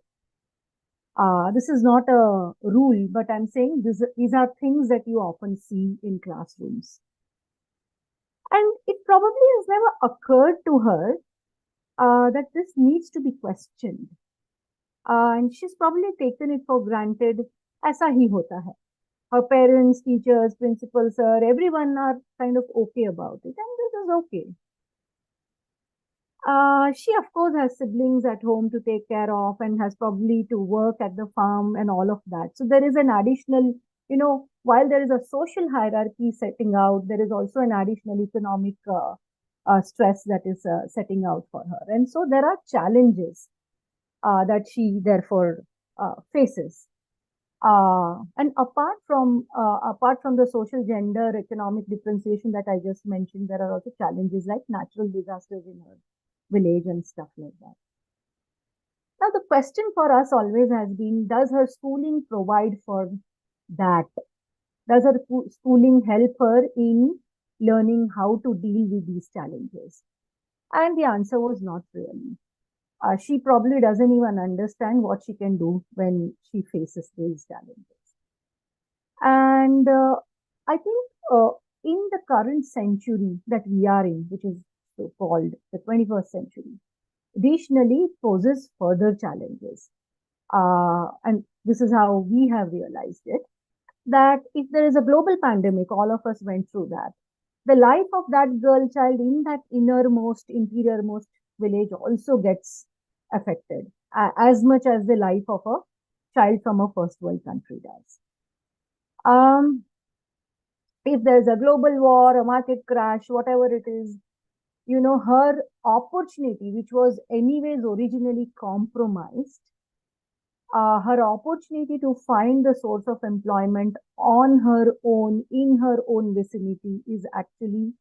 This is not a rule, but I'm saying these are things that you often see in classrooms. And it probably has never occurred to her that this needs to be questioned. And she's probably taken it for granted, aisa hi hota hai. Her parents, teachers, principals, sir, everyone are kind of okay about it, and this is okay. She, of course, has siblings at home to take care of and has probably to work at the farm and all of that. So there is an additional, while there is a social hierarchy setting out, there is also an additional economic stress that is setting out for her. And so there are challenges that she therefore faces. And apart from the social, gender, economic differentiation that I just mentioned, there are also challenges like natural disasters in her village and stuff like that. Now, the question for us always has been, does her schooling provide for that? Does her schooling help her in learning how to deal with these challenges? And the answer was not really. She probably doesn't even understand what she can do when she faces these challenges. And I think in the current century that we are in, which is so-called the 21st century, additionally, it poses further challenges. And this is how we have realized it, that if there is a global pandemic, all of us went through that, the life of that girl child in that interiormost village also gets affected as much as the life of a child from a first world country does. If there's a global war, a market crash, whatever it is, her opportunity, which was anyways originally compromised, her opportunity to find the source of employment on her own, in her own vicinity, is actually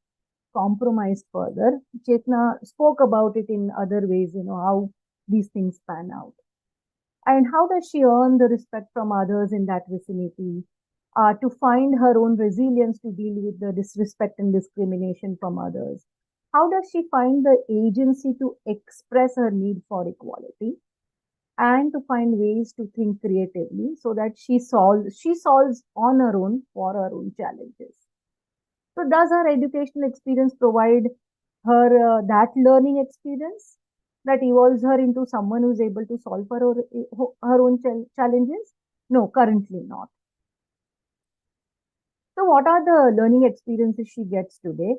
compromised further. Chetna spoke about it in other ways, how these things pan out. And how does she earn the respect from others in that vicinity? To find her own resilience to deal with the disrespect and discrimination from others? How does she find the agency to express her need for equality and to find ways to think creatively so that she solves on her own for her own challenges? So does her educational experience provide her that learning experience that evolves her into someone who's able to solve her own challenges? No, currently not. So what are the learning experiences she gets today?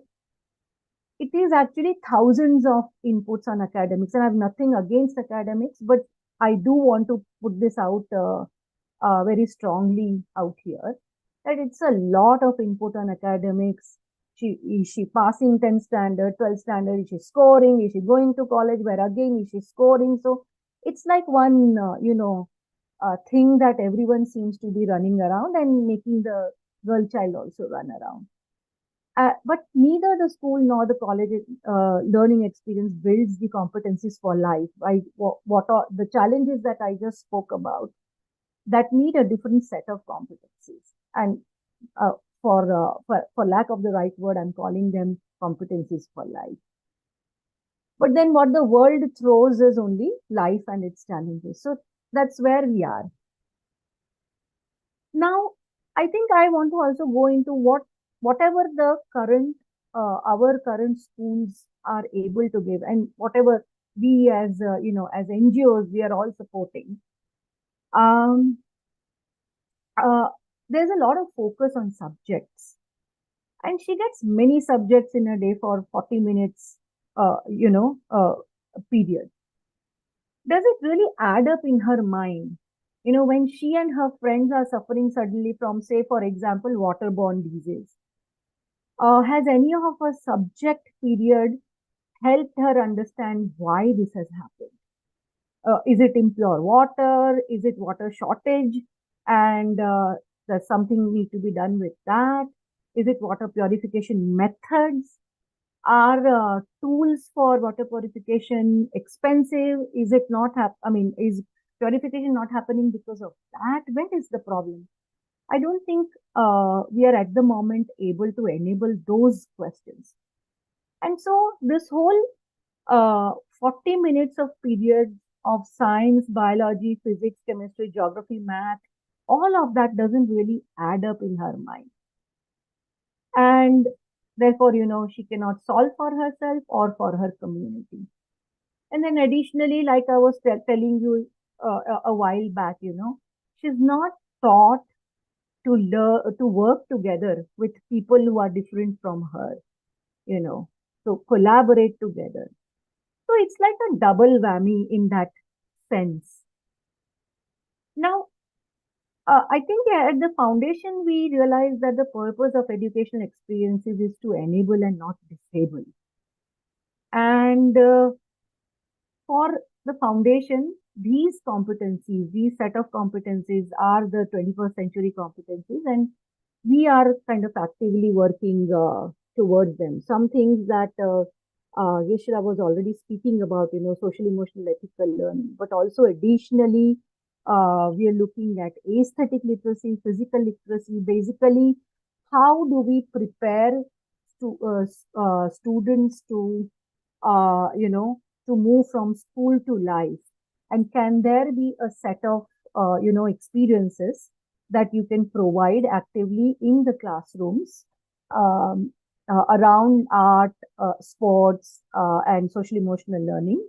It is actually thousands of inputs on academics, and I have nothing against academics, but I do want to put this out very strongly out here, that it's a lot of input on academics. Is she passing 10th standard, 12th standard? Is she scoring? Is she going to college? Where again is she scoring? So it's like one, thing that everyone seems to be running around and making the girl child also run around. But neither the school nor the college learning experience builds the competencies for life. What are the challenges that I just spoke about that need a different set of competencies? And for lack of the right word, I'm calling them competencies for life. But then what the world throws is only life and its challenges. So that's where we are. Now, I think I want to also go into whatever the current, our current schools are able to give, and whatever we as, as NGOs, we are all supporting. There's a lot of focus on subjects, and she gets many subjects in a day for 40 minutes, period. Does it really add up in her mind? When she and her friends are suffering suddenly from, say, for example, waterborne disease, has any of her subject period helped her understand why this has happened? Is it impure water? Is it water shortage? And does something need to be done with that? Is it water purification methods? Are tools for water purification expensive? Is it not is purification not happening because of that? Where is the problem? I don't think we are at the moment able to enable those questions. And so this whole 40 minutes of period of science, biology, physics, chemistry, geography, math, all of that doesn't really add up in her mind. And therefore, she cannot solve for herself or for her community. And then additionally, like I was telling you a while back, she's not taught to learn to work together with people who are different from her, to collaborate together. So it's like a double whammy in that sense. Now, I think at the foundation, we realize that the purpose of educational experiences is to enable and not disable. And for the foundation, these competencies, these set of competencies are the 21st century competencies, and we are kind of actively working towards them. Some things that Yeshira was already speaking about, social, emotional, ethical learning, but also additionally, we are looking at aesthetic literacy, physical literacy. Basically, how do we prepare students to, to move from school to life? And can there be a set of, experiences that you can provide actively in the classrooms around art, sports, and social emotional learning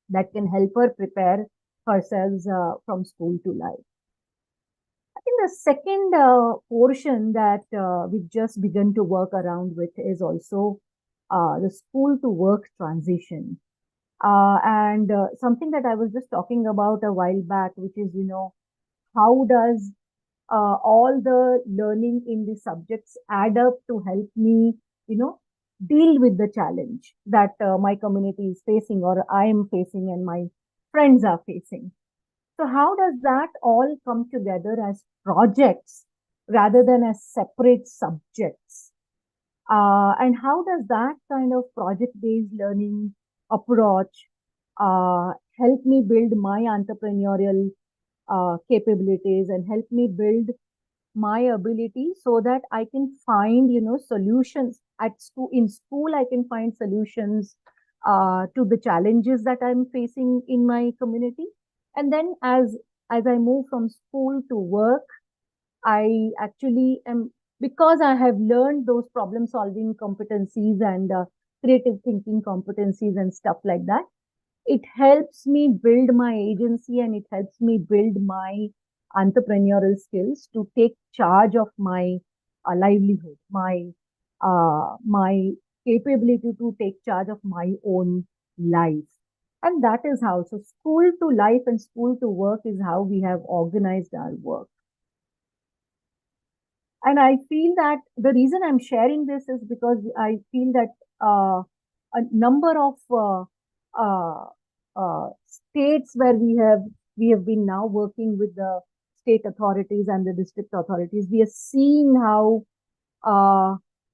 that can help her prepare herself from school to life? I think the second portion that we've just begun to work around with is also the school to work transition. And something that I was just talking about a while back, which is, how does all the learning in the subjects add up to help me, deal with the challenge that my community is facing, or I am facing, and my friends are facing. So how does that all come together as projects rather than as separate subjects? And how does that kind of project-based learning approach help me build my entrepreneurial capabilities and help me build my ability so that I can find, solutions at school. In school, I can find solutions to the challenges that I'm facing in my community. And then as I move from school to work, I actually am, because I have learned those problem solving competencies and creative thinking competencies and stuff like that, it helps me build my agency and it helps me build my entrepreneurial skills to take charge of my livelihood, my capability to take charge of my own life. And that is how, so school to life and school to work is how we have organized our work. And I feel that the reason I'm sharing this is because I feel that a number of states where we have been now working with the state authorities and the district authorities, we are seeing how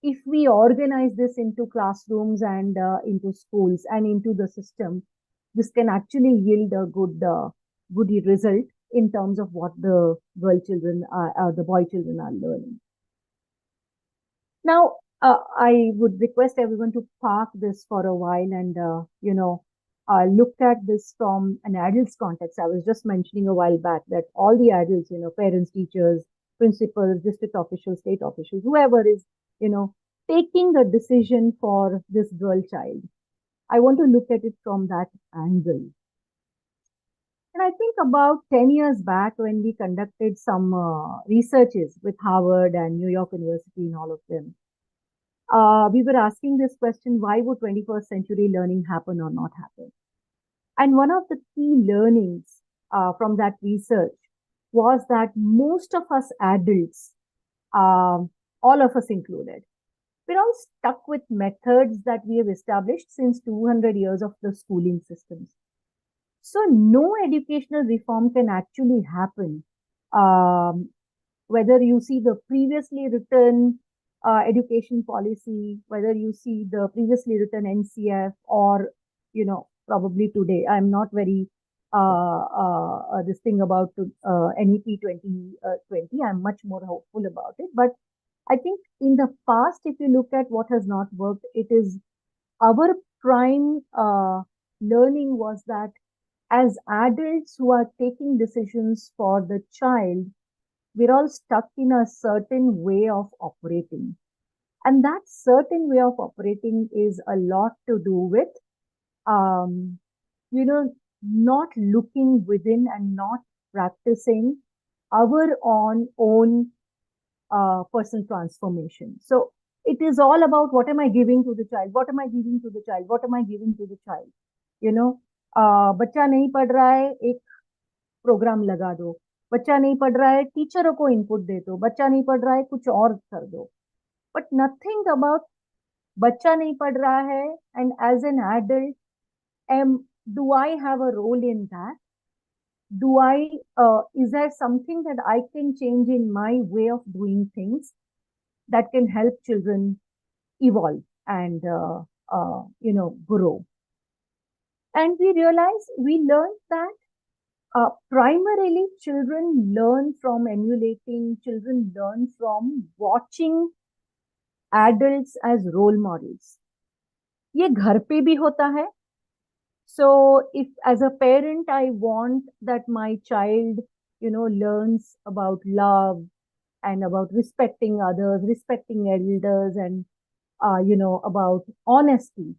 if we organize this into classrooms and into schools and into the system, this can actually yield a good result in terms of what the boy children are learning. Now, I would request everyone to park this for a while and, look at this from an adult's context. I was just mentioning a while back that all the adults, parents, teachers, principals, district officials, state officials, whoever is, taking the decision for this girl child. I want to look at it from that angle. And I think about 10 years back when we conducted some researches with Harvard and New York University and all of them, we were asking this question, why would 21st century learning happen or not happen? And one of the key learnings from that research was that most of us adults, all of us included, we're all stuck with methods that we have established since 200 years of the schooling systems. So no educational reform can actually happen. Whether you see the previously written education policy, whether you see the previously written NCF or, probably today, I'm not very this thing about NEP 2020. I'm much more hopeful about it. But I think in the past, if you look at what has not worked, it is our prime learning was that as adults who are taking decisions for the child, we're all stuck in a certain way of operating. And that certain way of operating is a lot to do with, um, not looking within and not practicing our own personal transformation. So it is all about what am I giving to the child? What am I giving to the child? What am I giving to the child? बच्चा नहीं पढ़ रहा है, एक programme लगा दो. बच्चा नहीं पढ़ रहा है, टीचरों को इनपुट दे दो. बच्चा नहीं पढ़ रहा है, कुछ और कर दो. But nothing about बच्चा नहीं पढ़ रहा है, and as an adult, do I have a role in that? Is there something that I can change in my way of doing things that can help children evolve and, grow? And we learned that primarily children learn from emulating, children learn from watching adults as role models. ये घर पे भी होता है. So if as a parent, I want that my child, learns about love and about respecting others, respecting elders, and, about honesty.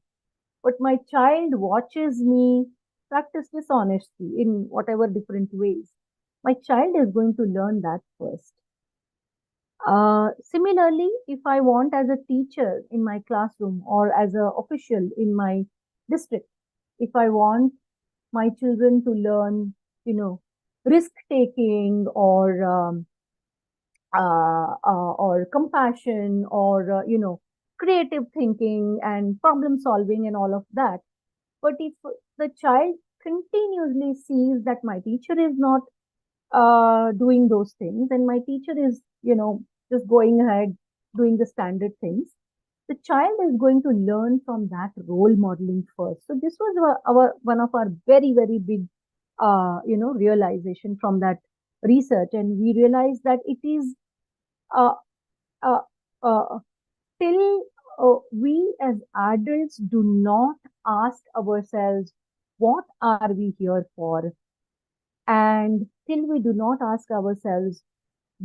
But my child watches me practice dishonesty in whatever different ways. My child is going to learn that first. Similarly, if I want as a teacher in my classroom or as an official in my district, if I want my children to learn, risk taking or compassion or, creative thinking and problem solving and all of that. But if the child continuously sees that my teacher is not doing those things and my teacher is, just going ahead doing the standard things, the child is going to learn from that role modeling first. So this was one of our very, very big, realization from that research. And we realized that it is uh, uh, uh, till we as adults do not ask ourselves, what are we here for? And till we do not ask ourselves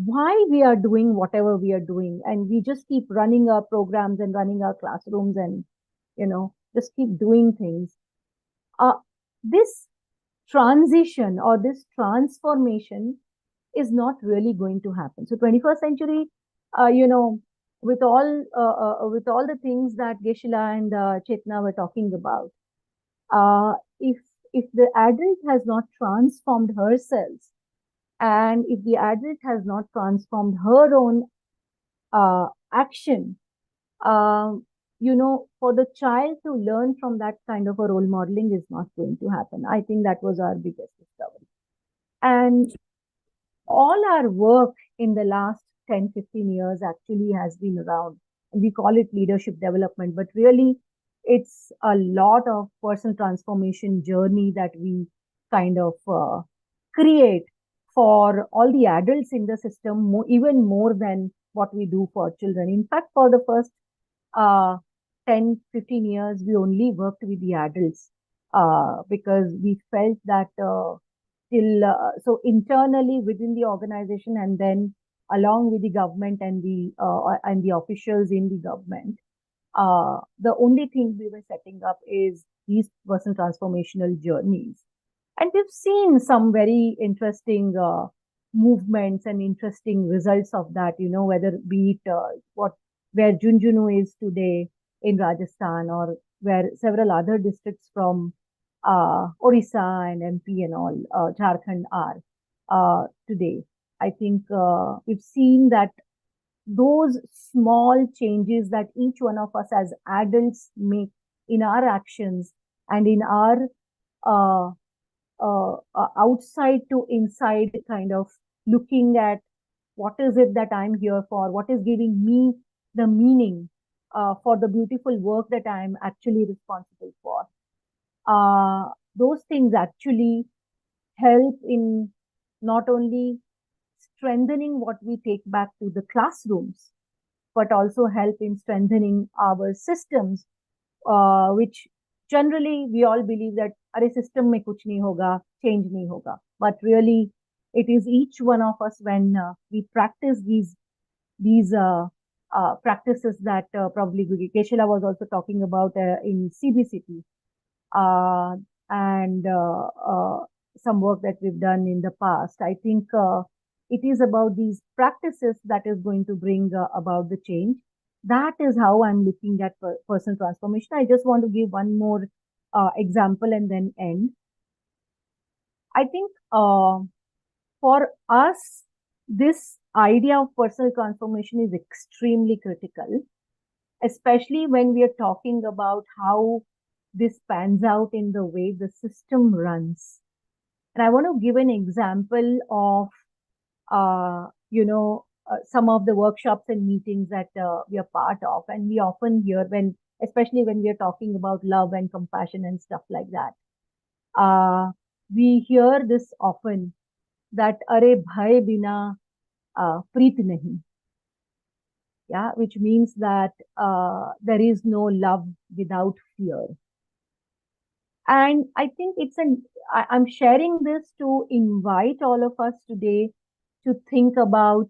why we are doing whatever we are doing, and we just keep running our programs and running our classrooms and, just keep doing things, this transition or this transformation is not really going to happen. So 21st century, with all the things that Geshila and Chetna were talking about, if the adult has not transformed herself, and if the adult has not transformed her own action, for the child to learn from that kind of a role modeling is not going to happen. I think that was our biggest discovery. And all our work in the last 10, 15 years actually has been around, and we call it leadership development, but really it's a lot of personal transformation journey that we kind of create for all the adults in the system, even more than what we do for children. In fact, for the first 10, 15 years, we only worked with the adults because we felt that so internally within the organization and then along with the government and the officials in the government, the only thing we were setting up is these personal transformational journeys. And we've seen some very interesting movements and interesting results of that, whether be it where Junjunu is today in Rajasthan, or where several other districts from Orissa and MP and all, Jharkhand are today. I think we've seen that those small changes that each one of us as adults make in our actions and in our outside to inside kind of looking at what is it that I'm here for, what is giving me the meaning for the beautiful work that I'm actually responsible for. Those things actually help in not only strengthening what we take back to the classrooms, but also help in strengthening our systems which generally we all believe that अरे system में कुछ नहीं होगा, change नहीं होगा. But really, it is each one of us when we practice these practices that probably Keshila was also talking about in CBCT, and some work that we've done in the past. I think it is about these practices that is going to bring about the change. That is how I'm looking at personal transformation. I just want to give one more example and then end. I think for us, this idea of personal transformation is extremely critical, especially when we are talking about how this pans out in the way the system runs. And I want to give an example of, some of the workshops and meetings that we are part of. And we often hear especially when we are talking about love and compassion and stuff like that, we hear this often that अरे भय बिना प्रीत नहीं, yeah, which means that there is no love without fear. And I think I'm sharing this to invite all of us today to think about,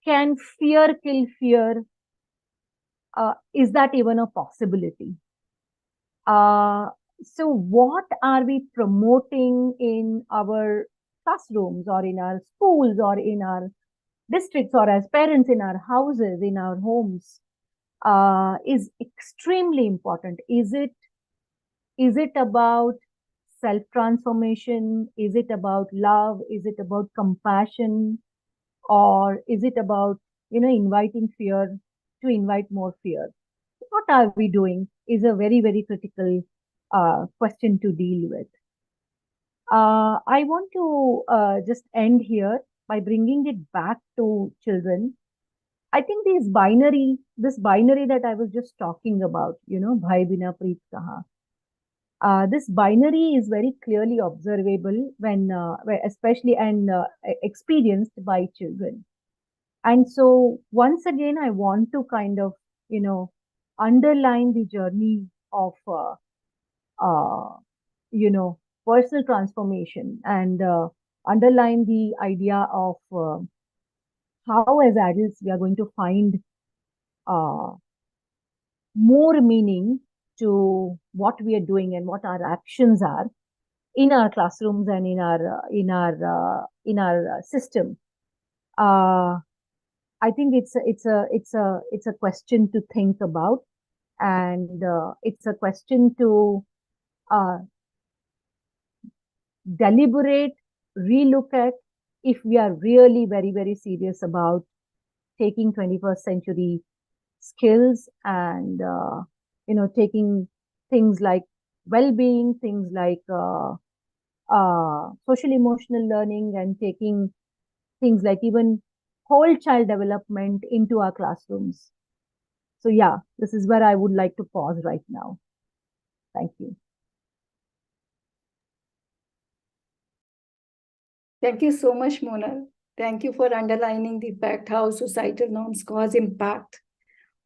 can fear kill fear? Is that even a possibility? So what are we promoting in our classrooms or in our schools or in our districts or as parents in our houses, in our homes, is extremely important. Is it about self-transformation? Is it about love? Is it about compassion? Or is it about, inviting fear to invite more fear? What are we doing is a very, very critical question to deal with. I want to just end here by bringing it back to children. I think this binary that I was just talking about, bhai bina preet kaha. This binary is very clearly observable when, especially and experienced by children. And so once again, I want to kind of, underline the journey of, personal transformation and underline the idea of how as adults we are going to find more meaning to what we are doing and what our actions are in our classrooms and in our system. I think it's a question to think about, and it's a question to deliberate, relook at if we are really very, very serious about taking 21st century skills and, taking things like well-being, things like social emotional learning, and taking things like even whole child development into our classrooms. So yeah, this is where I would like to pause right now. Thank you. Thank you so much, Mona. Thank you for underlining the fact how societal norms cause impact.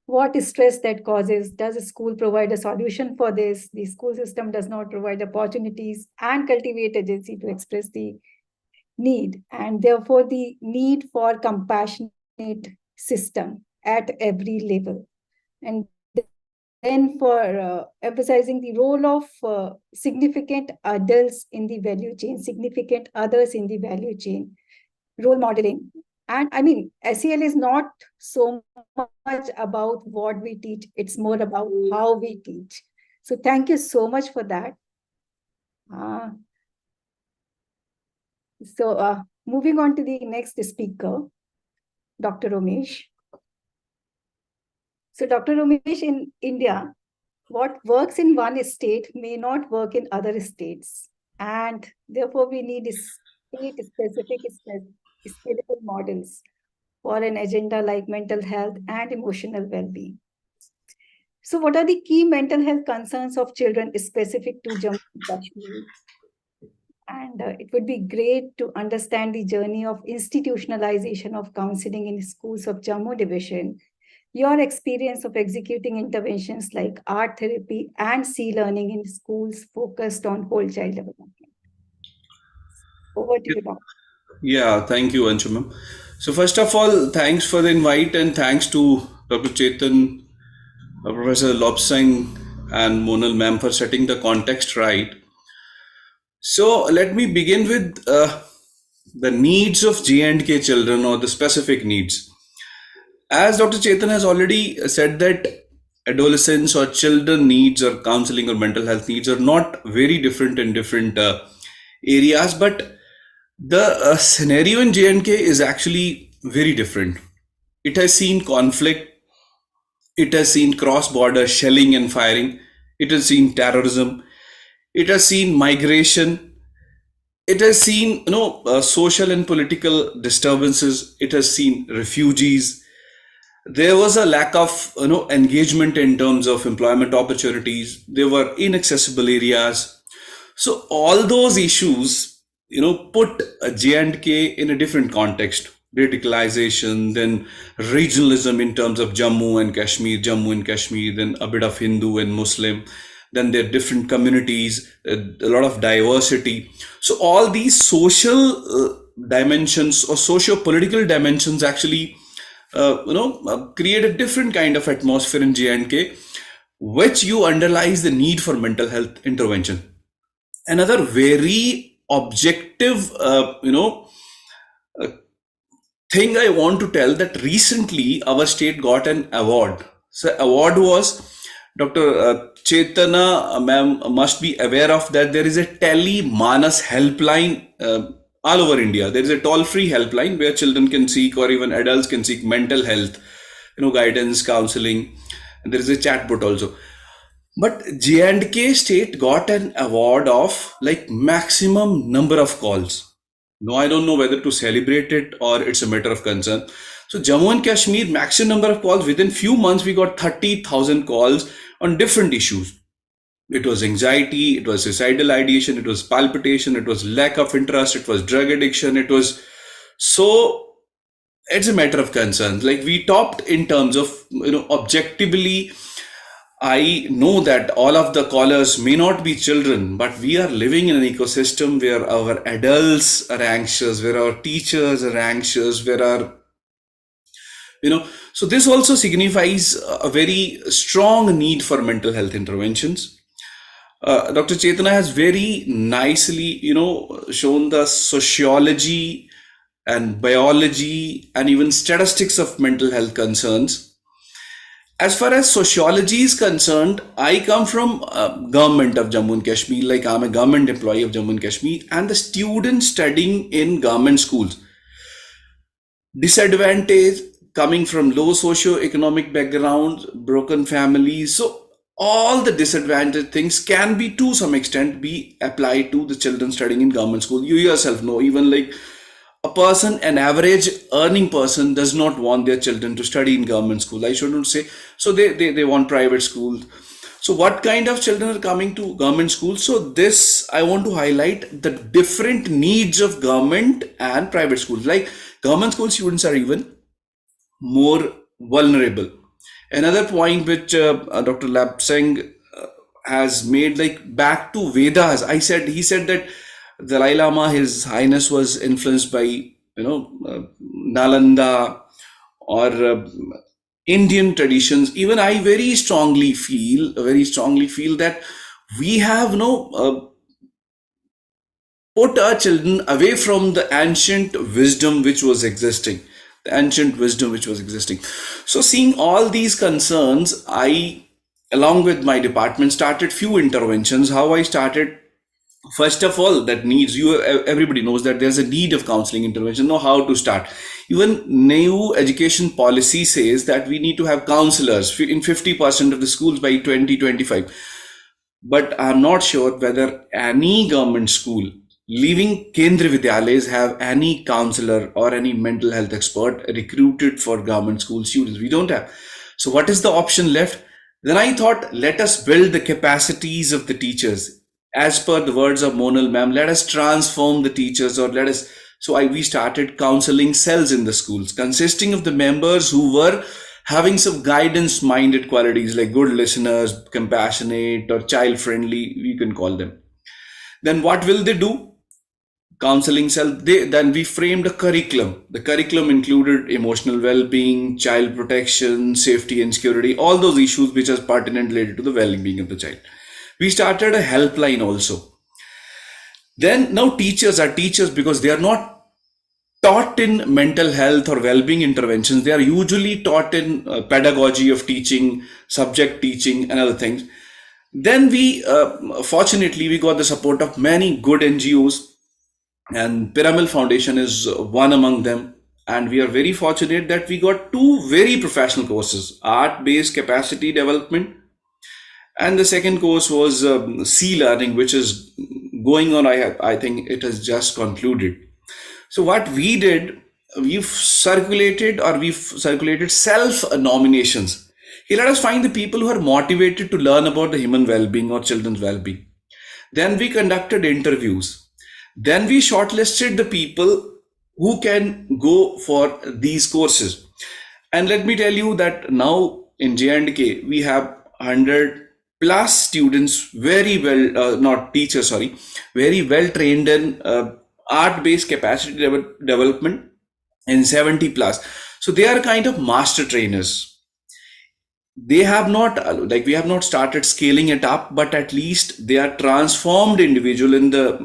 What stress that causes? Does a school provide a solution for this? The school system does not provide opportunities and cultivate agency to express the need, and therefore the need for compassionate system at every level. And then for emphasizing the role of significant adults in the value chain, significant others in the value chain, role modeling. And I mean, SEL is not so much about what we teach, it's more about how we teach. So thank you so much for that. So moving on to the next speaker, Dr. Ramesh. So Dr. Ramesh, in India, what works in one state may not work in other states. And therefore we need state-specific scalable models for an agenda like mental health and emotional well-being. So what are the key mental health concerns of children specific to Jammu and Kashmir? And it would be great to understand the journey of institutionalization of counseling in schools of Jammu division your experience of executing interventions like art therapy and C-learning in schools focused on whole child development. Over to you, Doctor. Yeah, thank you, Anshumam. So first of all, thanks for the invite and thanks to Dr. Chetan, Professor Lobsang and Monal ma'am for setting the context right. So let me begin with the needs of J&K children or the specific needs. As Dr. Chetan has already said that adolescents or children needs or counseling or mental health needs are not very different in different areas, but the scenario in J&K is actually very different. It has seen conflict, it has seen cross-border shelling and firing, it has seen terrorism, it has seen migration, it has seen social and political disturbances, it has seen refugees. There was a lack of engagement in terms of employment opportunities. There were inaccessible areas. So all those issues put J&K in a different context. Radicalization, then regionalism in terms of Jammu and Kashmir, then a bit of Hindu and Muslim, then there are different communities, a lot of diversity. So all these social dimensions or socio-political dimensions actually create a different kind of atmosphere in J&K, which you underlies the need for mental health intervention. Another very objective thing I want to tell that recently our state got an award. So award was Dr. Chetana ma'am must be aware of that there is a Tele Manas helpline all over India. There is a toll-free helpline where children can seek or even adults can seek mental health, guidance, counseling. And there is a chatbot also. But J&K state got an award of like maximum number of calls. No, I don't know whether to celebrate it or it's a matter of concern. So Jammu and Kashmir, maximum number of calls, within few months, we got 30,000 calls on different issues. It was anxiety, it was suicidal ideation, it was palpitation, it was lack of interest, it was drug addiction, it was, so it's a matter of concern. Like we topped in terms of, objectively, I know that all of the callers may not be children, but we are living in an ecosystem where our adults are anxious, where our teachers are anxious, where our, so this also signifies a very strong need for mental health interventions. Dr. Chetana has very nicely, shown the sociology and biology and even statistics of mental health concerns. As far as sociology is concerned, I come from government of Jammu and Kashmir, like I'm a government employee of Jammu and Kashmir, and the students studying in government schools, disadvantaged, coming from low socio-economic backgrounds, broken families. So all the disadvantaged things can be to some extent be applied to the children studying in government school. You yourself know, even like a person, an average earning person does not want their children to study in government school. I shouldn't say. So they want private schools. So what kind of children are coming to government schools? So this, I want to highlight the different needs of government and private schools. Like government school students are even more vulnerable. Another point which Dr. Lapsang has made, like back to Vedas, he said that the Dalai Lama, His Highness, was influenced by, Nalanda or Indian traditions. Even I very strongly feel that we have put our children away from the ancient wisdom which was existing. So seeing all these concerns, I, along with my department, started few interventions. How I started? First of all, that needs everybody knows that there's a need of counseling intervention. Know how to start. Even new education policy says that we need to have counselors in 50% of the schools by 2025. But I'm not sure whether any government school leaving Kendra Vidyalayas have any counselor or any mental health expert recruited for government school students. We don't have. So what is the option left? Then I thought, let us build the capacities of the teachers. As per the words of Monal ma'am, let us transform the teachers, or let us. So we started counseling cells in the schools consisting of the members who were having some guidance minded qualities like good listeners, compassionate, or child friendly, you can call them. Then what will they do? Counseling cell. Then we framed a curriculum. The curriculum included emotional well-being, child protection, safety and security, all those issues which are pertinent related to the well-being of the child. We started a helpline also. Then now teachers are teachers because they are not taught in mental health or well-being interventions. They are usually taught in pedagogy of teaching, subject teaching, and other things. Then we, fortunately, we got the support of many good NGOs, and Pyramid Foundation is one among them. And we are very fortunate that we got two very professional courses, art-based capacity development. And the second course was C-learning, which is going on. I think it has just concluded. So what we did, we've circulated self-nominations. Let us find the people who are motivated to learn about the human well-being or children's well-being. Then we conducted interviews. Then we shortlisted the people who can go for these courses. And let me tell you that now in J&K, we have 100 plus students, very well, not teachers, sorry, very well trained in art-based capacity development, and 70 plus. So they are kind of master trainers. They have not, like we have not started scaling it up, but at least they are transformed individual in the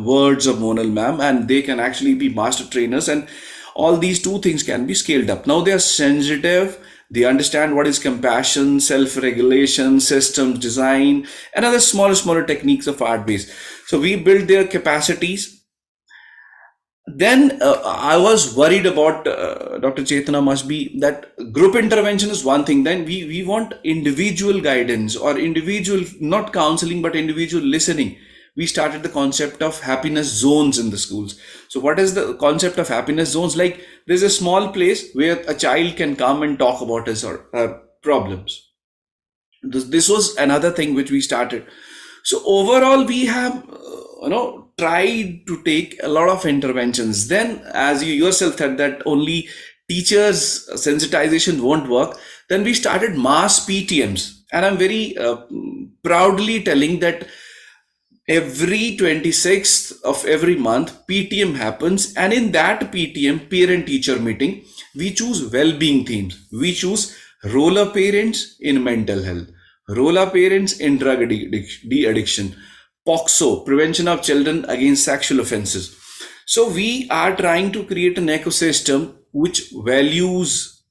words of Monal ma'am, and they can actually be master trainers, and all these two things can be scaled up. Now they are sensitive. They understand what is compassion, self-regulation, systems design, and other smaller techniques of art-based. So we build their capacities. Then I was worried about Dr. Chetana must be that group intervention is one thing. Then we want individual guidance or individual, not counseling, but individual listening. We started the concept of happiness zones in the schools. So what is the concept of happiness zones? Like there's a small place where a child can come and talk about his or her problems. This was another thing which we started. So overall, we have, tried to take a lot of interventions. Then, as you yourself said that only teachers' sensitization won't work, then we started mass PTMs. And I'm very proudly telling that every 26th of every month, PTM happens. And in that PTM, parent-teacher meeting, we choose well-being themes. We choose role of parents in mental health, role of parents in drug de-addiction, POXO, prevention of children against sexual offenses. So we are trying to create an ecosystem which values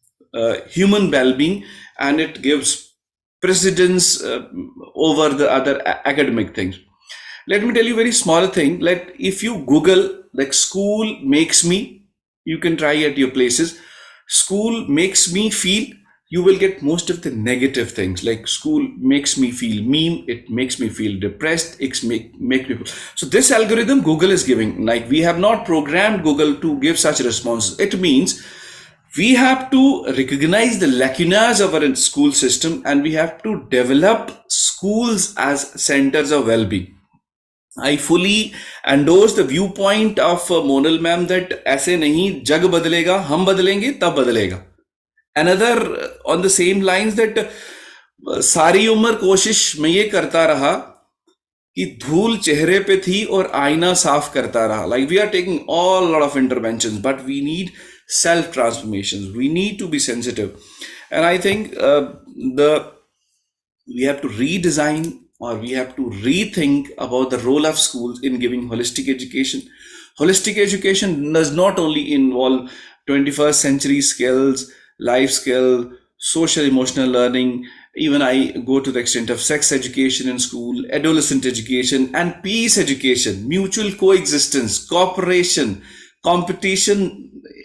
human well-being, and it gives precedence over the other academic things. Let me tell you a very small thing. Like if you Google like school makes me, you can try at your places. School makes me feel, you will get most of the negative things like school makes me feel mean, it makes me feel depressed, it make people. So this algorithm Google is giving, like we have not programmed Google to give such responses. It means we have to recognize the lacunas of our school system, and we have to develop schools as centers of well-being. I fully endorse the viewpoint of Monal ma'am that ऐसे नहीं जग बदलेगा, हम बदलेंगे तब बदलेगा. Another on the same lines that सारी उम्र कोशिश मैं ये करता रहा कि धूल चेहरे पे थी और आईना साफ करता रहा. Like we are taking all lot of interventions, but we need self transformations. We need to be sensitive, and I think we have to redesign, or we have to rethink about the role of schools in giving holistic education. Holistic education does not only involve 21st century skills, life skill, social emotional learning. Even I go to the extent of sex education in school, adolescent education, and peace education, mutual coexistence, cooperation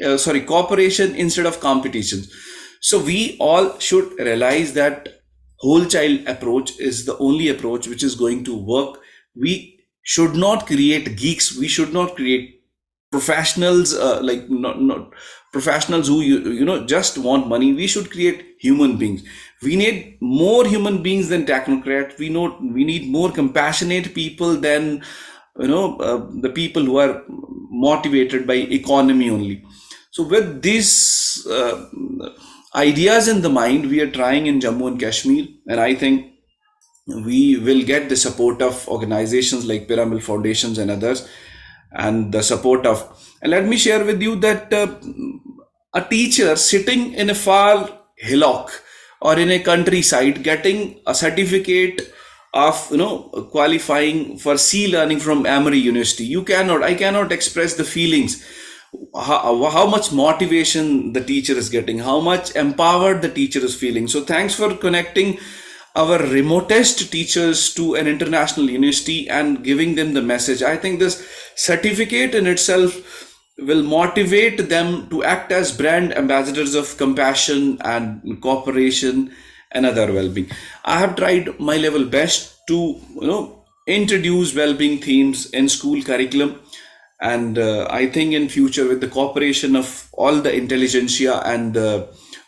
instead of competition. So we all should realize that whole child approach is the only approach which is going to work. We should not create geeks. We should not create professionals not professionals who just want money. We should create human beings. We need more human beings than technocrats. We need more compassionate people than the people who are motivated by economy only. So with this, ideas in the mind we are trying in Jammu and Kashmir, and I think we will get the support of organizations like Pyramid Foundations and others, and the support of, and let me share with you that a teacher sitting in a far hillock or in a countryside getting a certificate of qualifying for C learning from Emory University, I cannot express the feelings, how much motivation the teacher is getting, how much empowered the teacher is feeling. So thanks for connecting our remotest teachers to an international university and giving them the message. I think this certificate in itself will motivate them to act as brand ambassadors of compassion and cooperation and other well-being. I have tried my level best to introduce well-being themes in school curriculum, and I think in future, with the cooperation of all the intelligentsia and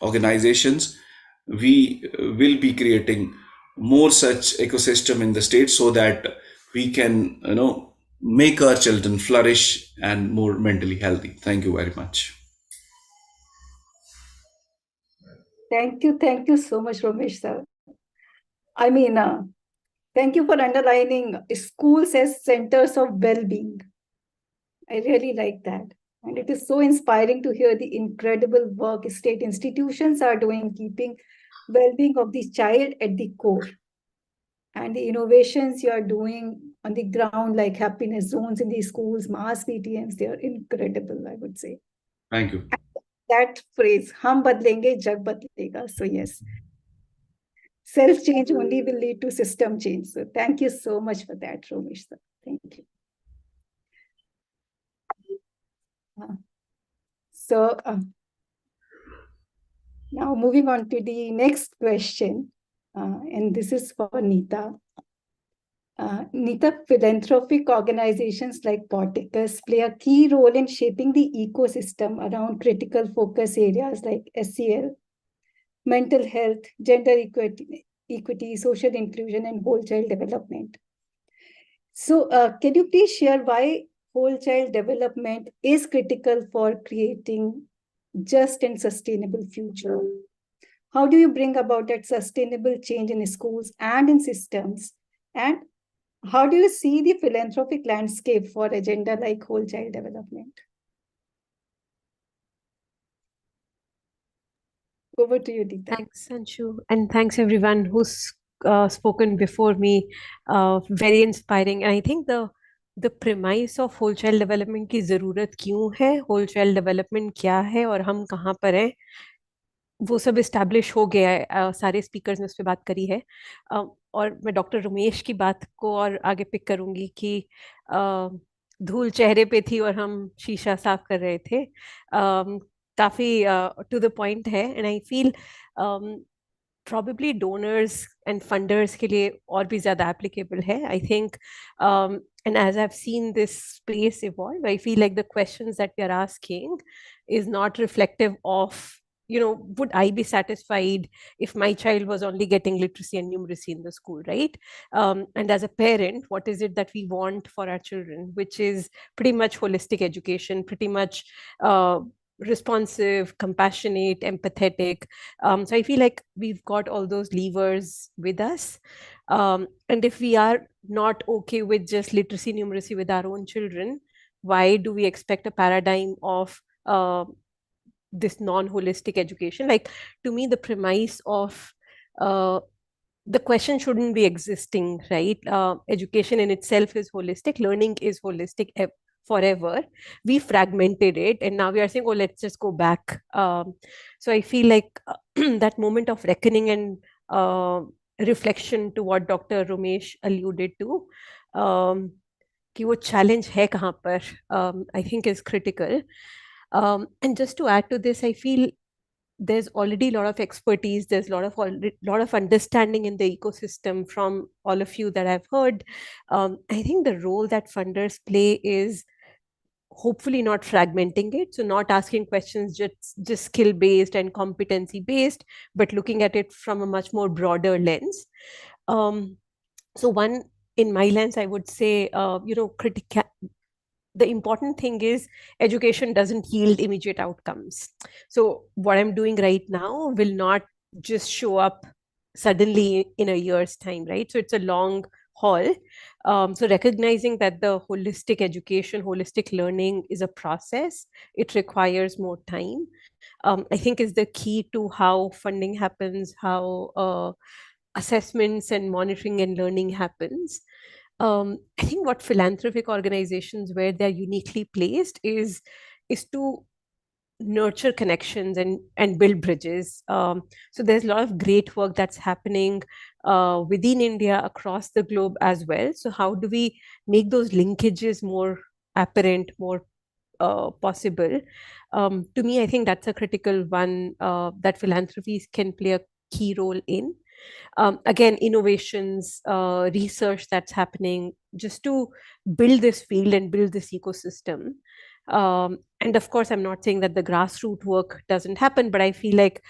organizations, we will be creating more such ecosystem in the state so that we can make our children flourish and more mentally healthy. Thank you very much. Thank you so much, Ramesh sir. I mean, thank you for underlining schools as centers of well-being. I really like that. And it is so inspiring to hear the incredible work state institutions are doing, keeping well-being of the child at the core. And the innovations you are doing on the ground, like happiness zones in the schools, mass PTMs, they are incredible, I would say. Thank you. That phrase, hum badlenge, jag badlega. So yes, self-change only will lead to system change. So thank you so much for that, Ramesh sir. Thank you. So now moving on to the next question, and this is for Neeta. Neeta, philanthropic organizations like Porticus play a key role in shaping the ecosystem around critical focus areas like SEL, mental health, gender equity, social inclusion, and whole child development. So can you please share why whole child development is critical for creating just and sustainable future? How do you bring about that sustainable change in schools and in systems? And how do you see the philanthropic landscape for agenda like whole child development? Over to you, Dita. Thanks, Anshu, and thanks everyone who's spoken before me. Very inspiring. And I think the premise of whole child development की ज़रूरत क्यों है, whole child development क्या है और हम कहाँ पर हैं, वो सब इस्टेब्लिश हो गया है. सारे स्पीकर्स ने उस पर बात करी है. और मैं डॉक्टर रमेश की बात को और आगे पिक करूंगी कि धूल चेहरे पे थी और हम शीशा साफ कर रहे थे. काफी टू द पॉइंट है. And I feel probably donors and funders के लिए और भी ज़्यादा applicable है. I think and as I've seen this space evolve, I feel like the questions that we are asking is not reflective of, would I be satisfied if my child was only getting literacy and numeracy in the school, right? And as a parent, what is it that we want for our children, which is pretty much holistic education, pretty much responsive, compassionate, empathetic. So I feel like we've got all those levers with us. And if we are not okay with just literacy, numeracy with our own children, why do we expect a paradigm of this non-holistic education? Like, to me, the premise of the question shouldn't be existing, right? Education in itself is holistic. Learning is holistic forever. We fragmented it, and now we are saying, oh, let's just go back. So I feel like that moment of reckoning and reflection to what Dr. Ramesh alluded to, कि वो challenge है कहाँ पर, I think is critical. And just to add to this, I feel there's already a lot of expertise, there's a lot of understanding in the ecosystem from all of you that I've heard. I think the role that funders play is hopefully not fragmenting it, so not asking questions just skill based and competency based, but looking at it from a much more broader lens. So one, in my lens, I would say, the important thing is education doesn't yield immediate outcomes. So what I'm doing right now will not just show up suddenly in a year's time, right? So it's a long haul. So recognizing that the holistic education, holistic learning is a process, it requires more time, I think is the key to how funding happens, how assessments and monitoring and learning happens. I think what philanthropic organizations where they're uniquely placed is to nurture connections and build bridges. So there's a lot of great work that's happening within India, across the globe as well. So how do we make those linkages more apparent, more possible? To me, I think that's a critical one that philanthropies can play a key role in. Again, innovations, research that's happening just to build this field and build this ecosystem. And of course, I'm not saying that the grassroots work doesn't happen, but I feel like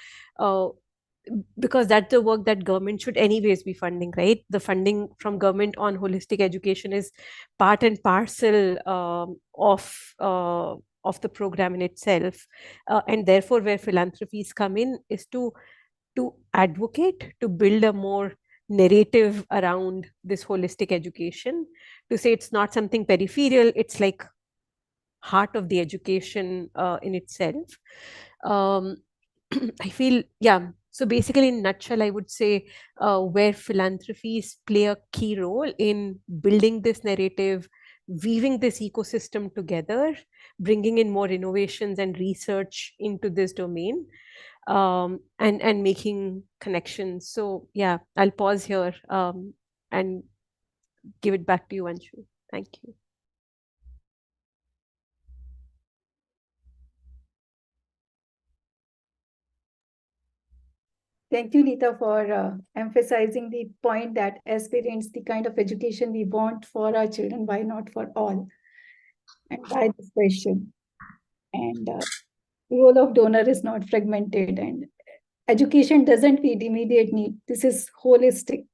because that's the work that government should anyways be funding, right? The funding from government on holistic education is part and parcel of the program in itself. And therefore, where philanthropies come in is to advocate, to build a more narrative around this holistic education, to say it's not something peripheral, it's like heart of the education in itself. I feel, yeah. So basically, in nutshell, I would say where philanthropies play a key role in building this narrative, weaving this ecosystem together, bringing in more innovations and research into this domain, and making connections. So yeah, I'll pause here and give it back to you, Anshu. Thank you. Thank you, Neeta, for emphasizing the point that as parents, the kind of education we want for our children, why not for all? And why this question? And role of donor is not fragmented, and education doesn't feed immediate need. This is holistic.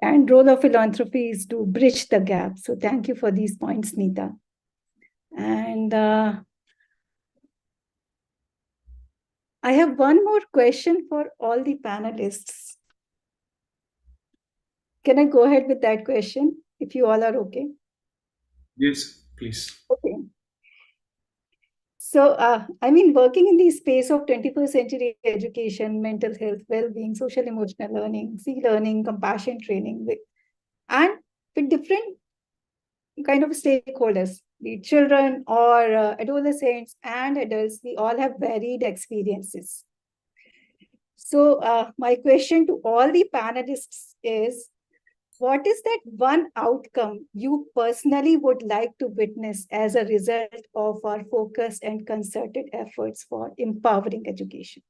And role of philanthropy is to bridge the gap. So thank you for these points, Neeta. And I have one more question for all the panelists. Can I go ahead with that question, if you all are okay? Yes, please. Okay. So, I mean, working in the space of 21st century education, mental health, well-being, social emotional learning, learning, compassion training, and with different kind of stakeholders, be it children or adolescents and adults, we all have varied experiences. So my question to all the panelists is, what is that one outcome you personally would like to witness as a result of our focused and concerted efforts for empowering education?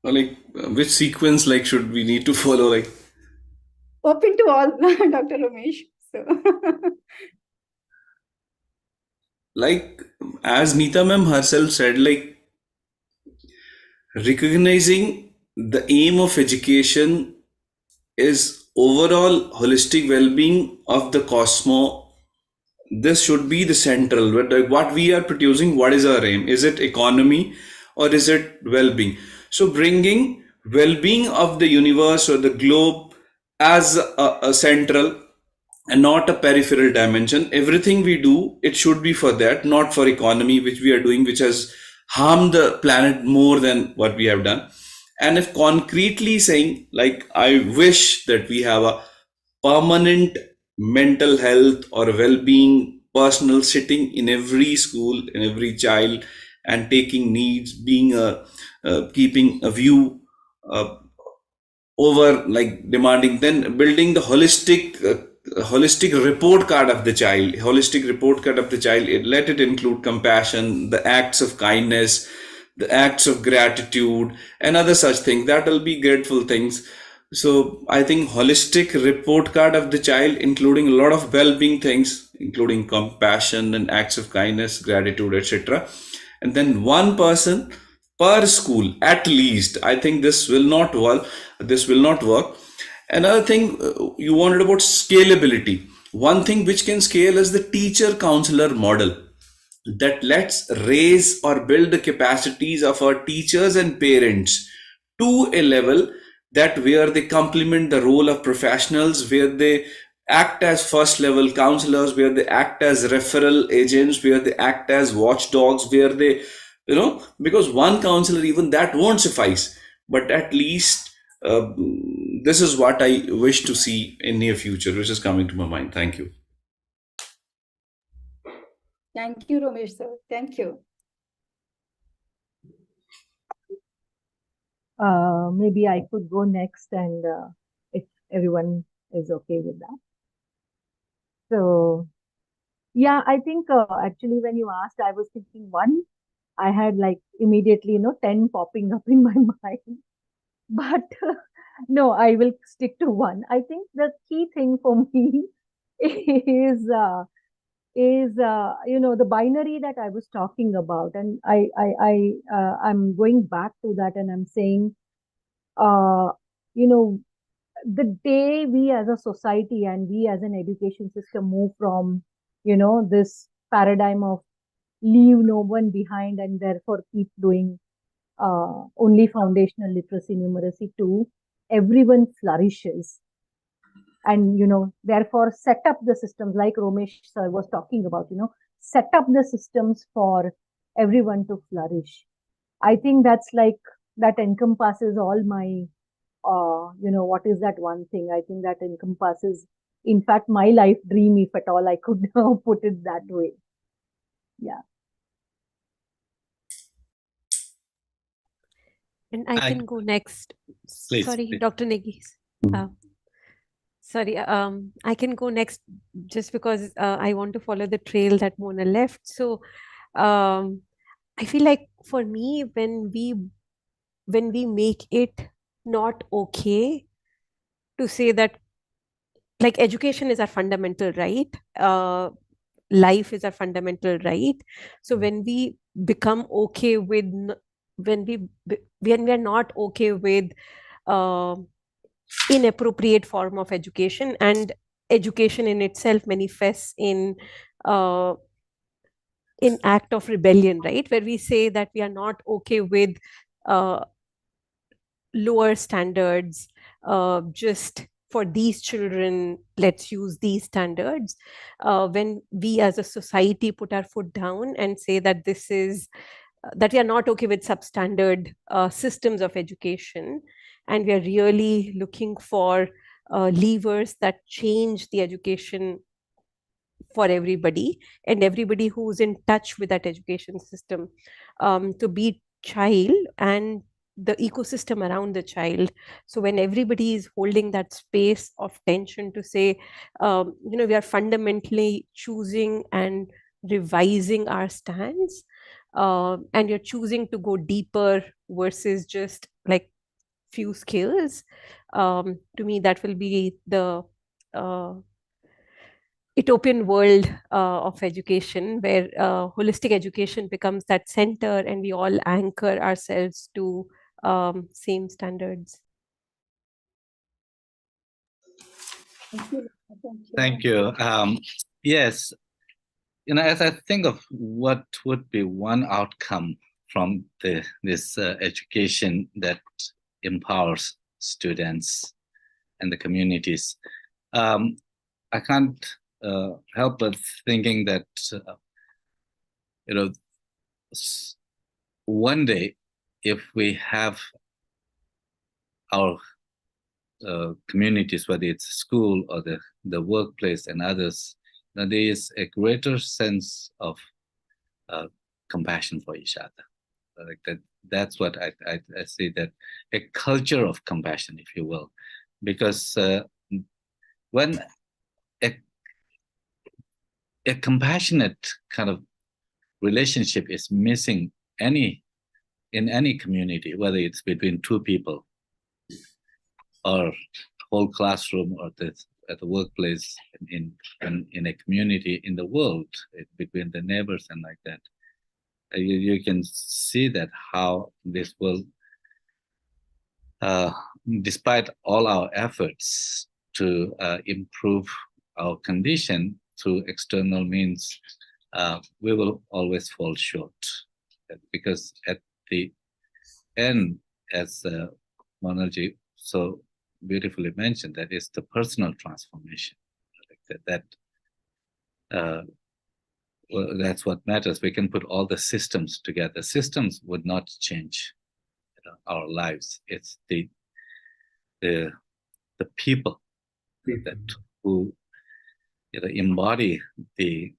Like, which sequence like should we need to follow? Like, open to all, Dr. Ramesh. So. Like, as Neeta ma'am herself said, like, recognizing the aim of education is overall holistic well-being of the cosmos. This should be the central, like what we are producing, what is our aim? Is it economy or is it well-being? So bringing well-being of the universe or the globe as a central and not a peripheral dimension. Everything we do, it should be for that, not for economy, which we are doing, which has harmed the planet more than what we have done. And if concretely saying, like, I wish that we have a permanent mental health or well-being personal sitting in every school, in every child, and taking needs, being keeping a view over like demanding, then building the holistic report card of the child, let it include compassion, the acts of kindness, the acts of gratitude, and other such things. That will be grateful things. So I think holistic report card of the child, including a lot of well-being things, including compassion and acts of kindness, gratitude, etc. And then one person per school at least. I think this will not work. This will not work. Another thing you wanted about scalability. One thing which can scale is the teacher counselor model, that let's raise or build the capacities of our teachers and parents to a level that where they complement the role of professionals, where they act as first level counselors, where they act as referral agents, where they act as watchdogs, where they, because one counselor, even that won't suffice. But at least this is what I wish to see in near future, which is coming to my mind. Thank you. Thank you, Ramesh sir. Thank you. Maybe I could go next, and if everyone is okay with that. So, yeah, I think actually when you asked, I was thinking one, I had like immediately, 10 popping up in my mind. But no, I will stick to one. I think the key thing for me is the binary that I was talking about, and I'm going back to that, and I'm saying, uh, you know, the day we as a society and we as an education system move from, this paradigm of leave no one behind and therefore keep doing only foundational literacy numeracy to everyone flourishes, and therefore set up the systems like Romesh sir was talking about, set up the systems for everyone to flourish. I think that's like, that encompasses all my what is that one thing? I think that encompasses, in fact, my life dream, if at all I could put it that way. Yeah. And I can go next. Please, Sorry, please. Dr. Negis. Sorry, I can go next just because I want to follow the trail that Mona left. So I feel like for me, when we make it not okay to say that, like, education is our fundamental right, life is our fundamental right. So when we become okay with when we are not okay with uh, inappropriate form of education, and education in itself manifests uh, in act of rebellion, right, where we say that we are not okay with uh, lower standards, just for these children let's use these standards. When we as a society put our foot down and say that this is that we are not okay with substandard systems of education, and we are really looking for levers that change the education for everybody, and everybody who's in touch with that education system, to be child and the ecosystem around the child. So when everybody is holding that space of tension to say, we are fundamentally choosing and revising our stance, and you're choosing to go deeper versus just like few skills, to me that will be the uh, utopian world of education, where holistic education becomes that center and we all anchor ourselves to same standards. Thank you. Thank you. Yes, as I think of what would be one outcome from this education that empowers students and the communities, I can't help but thinking that one day, if we have our communities, whether it's school or the workplace and others, there is a greater sense of compassion for each other. Like that. That's what I see, that a culture of compassion, if you will, because when a compassionate kind of relationship is missing in any community, whether it's between two people or whole classroom or at the workplace, in a community, in the world, between the neighbors and like that. You can see that how this will, despite all our efforts to improve our condition through external means, we will always fall short. Because at the end, as Monaji so beautifully mentioned, that is the personal transformation. Well, that's what matters. We can put all the systems together. Systems would not change our lives. It's the people that who embody the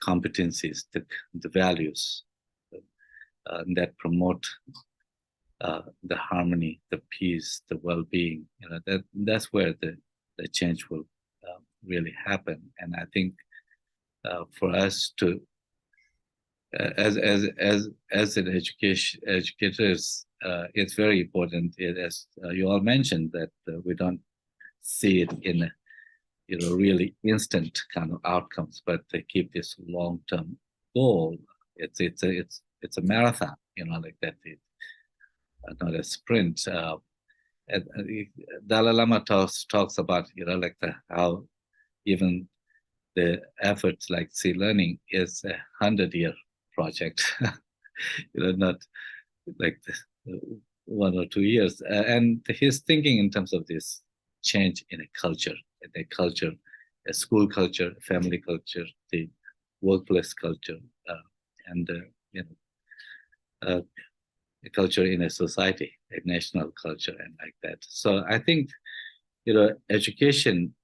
competencies, the values that promote the harmony, the peace, the well-being. That's where the change will really happen. And I think for us to, as an educators, it's very important. As you all mentioned, that we don't see it in really instant kind of outcomes, but they keep this long-term goal. It's a marathon, like that. Not a sprint. Dalai Lama talks about like how even the efforts like sea learning is a 100-year project, not like 1 or 2 years. And his thinking in terms of this change in a culture, a school culture, family culture, the workplace culture, and a culture in a society, a national culture, and like that. So I think, education,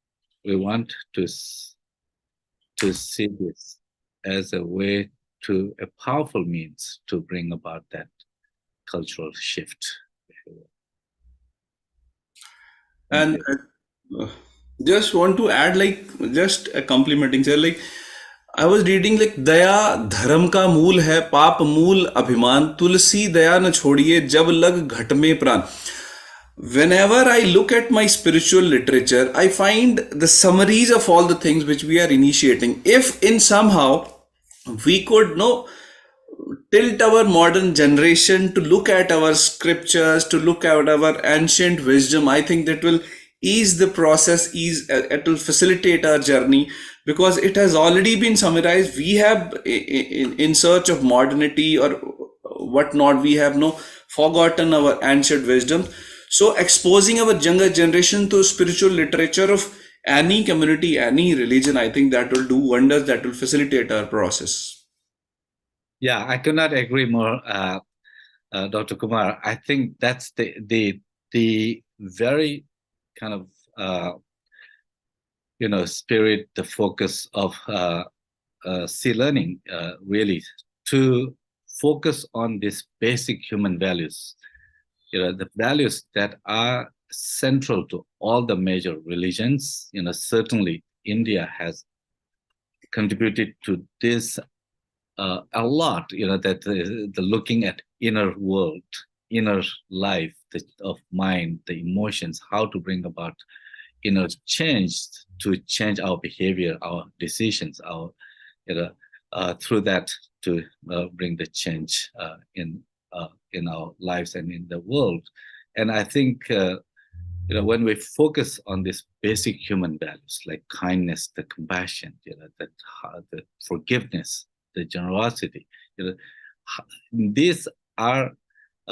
we want to see this as a way to a powerful means to bring about that cultural shift. And just want to add, just a complimenting, sir, I was reading दया धर्म का मूल है, पाप मूल अभिमान, तुलसी दया न छोड़िए जब लग घट में प्राण. Whenever I look at my spiritual literature, I find the summaries of all the things which we are initiating. If in somehow we could tilt our modern generation to look at our scriptures, to look at our ancient wisdom, I think that will ease the process, it will facilitate our journey, because it has already been summarized. We have, in search of modernity or whatnot, we have forgotten our ancient wisdom. So exposing our younger generation to spiritual literature of any community, any religion, I think that will do wonders, that will facilitate our process. Yeah, I could not agree more, Dr. Kumar. I think that's the very kind of spirit, the focus of sea learning, really to focus on these basic human values, the values that are central to all the major religions. Certainly India has contributed to this a lot, that the looking at inner world, inner life, of mind, the emotions, how to bring about inner change to change our behavior, our decisions, our through that to bring the change in our lives and in the world. And I think when we focus on these basic human values like kindness, the compassion, the forgiveness, the generosity, these are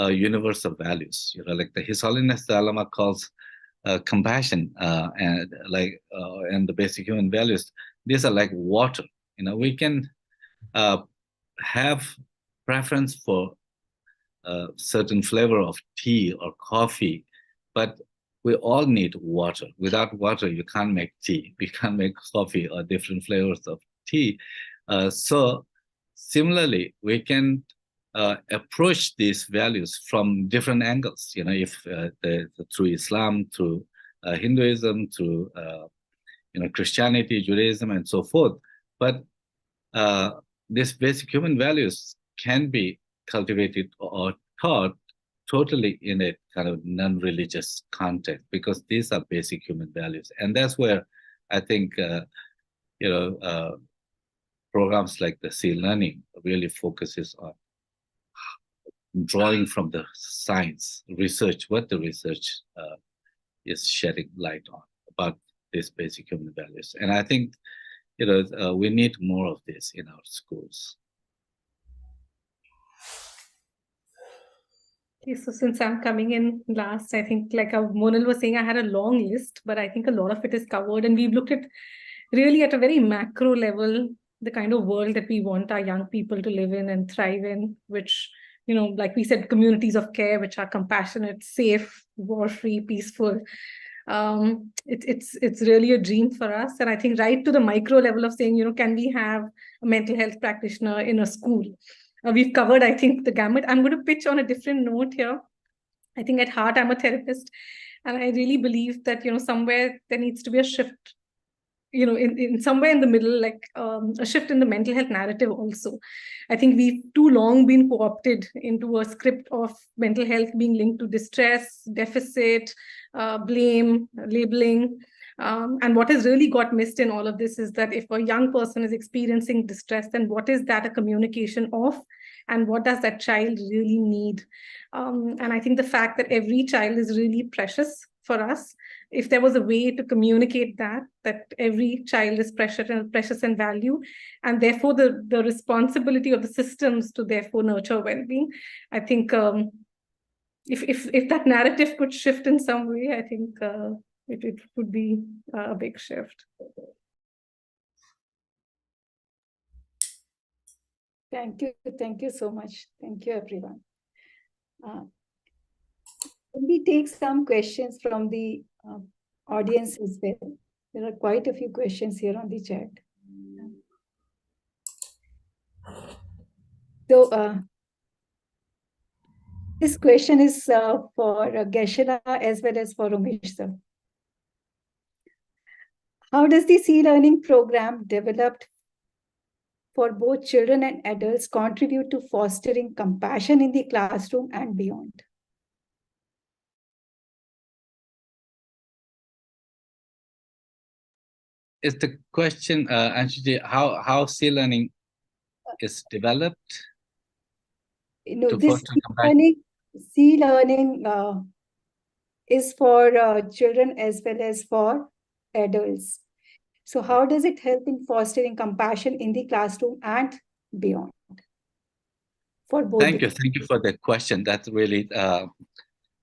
universal values. Like His Holiness Dalai Lama calls compassion and the basic human values. These are like water. We can have preference for certain flavor of tea or coffee, but we all need water. Without water, you can't make tea. We can't make coffee or different flavors of tea. So similarly, we can approach these values from different angles. If through Islam, through Hinduism, through Christianity, Judaism, and so forth. But these basic human values can be cultivated or taught totally in a kind of non-religious context, because these are basic human values. And that's where I think, programs like the Sea Learning really focuses on drawing from the science, research, what the research is shedding light on about these basic human values. And I think, we need more of this in our schools. Okay, so since I'm coming in last, I think like Monal was saying, I had a long list, but I think a lot of it is covered. And we've looked at really at a very macro level, the kind of world that we want our young people to live in and thrive in, which, like we said, communities of care, which are compassionate, safe, war-free, peaceful. It's really a dream for us. And I think right to the micro level of saying, can we have a mental health practitioner in a school? We've covered, I think, the gamut. I'm going to pitch on a different note here. I think at heart, I'm a therapist, and I really believe that, somewhere there needs to be a shift, in somewhere in the middle, like a shift in the mental health narrative also. I think we've too long been co-opted into a script of mental health being linked to distress, deficit, blame, labeling. And what has really got missed in all of this is that if a young person is experiencing distress, then what is that a communication of? And what does that child really need? And I think the fact that every child is really precious for us, if there was a way to communicate that every child is precious and value, and therefore the responsibility of the systems to therefore nurture well-being, I think if that narrative could shift in some way, I think it would be a big shift. Thank you so much. Thank you, everyone. Can we take some questions from the audience as well? There are quite a few questions here on the chat. So this question is for Geshe-la as well as for Umesh sir. How does the Sea Learning program developed for both children and adults contribute to fostering compassion in the classroom and beyond? Is the question, Anshiji, how Sea Learning is developed? This Sea Learning is for children as well as for adults. So how does it help in fostering compassion in the classroom and beyond? For both. Thank you for the question. That's really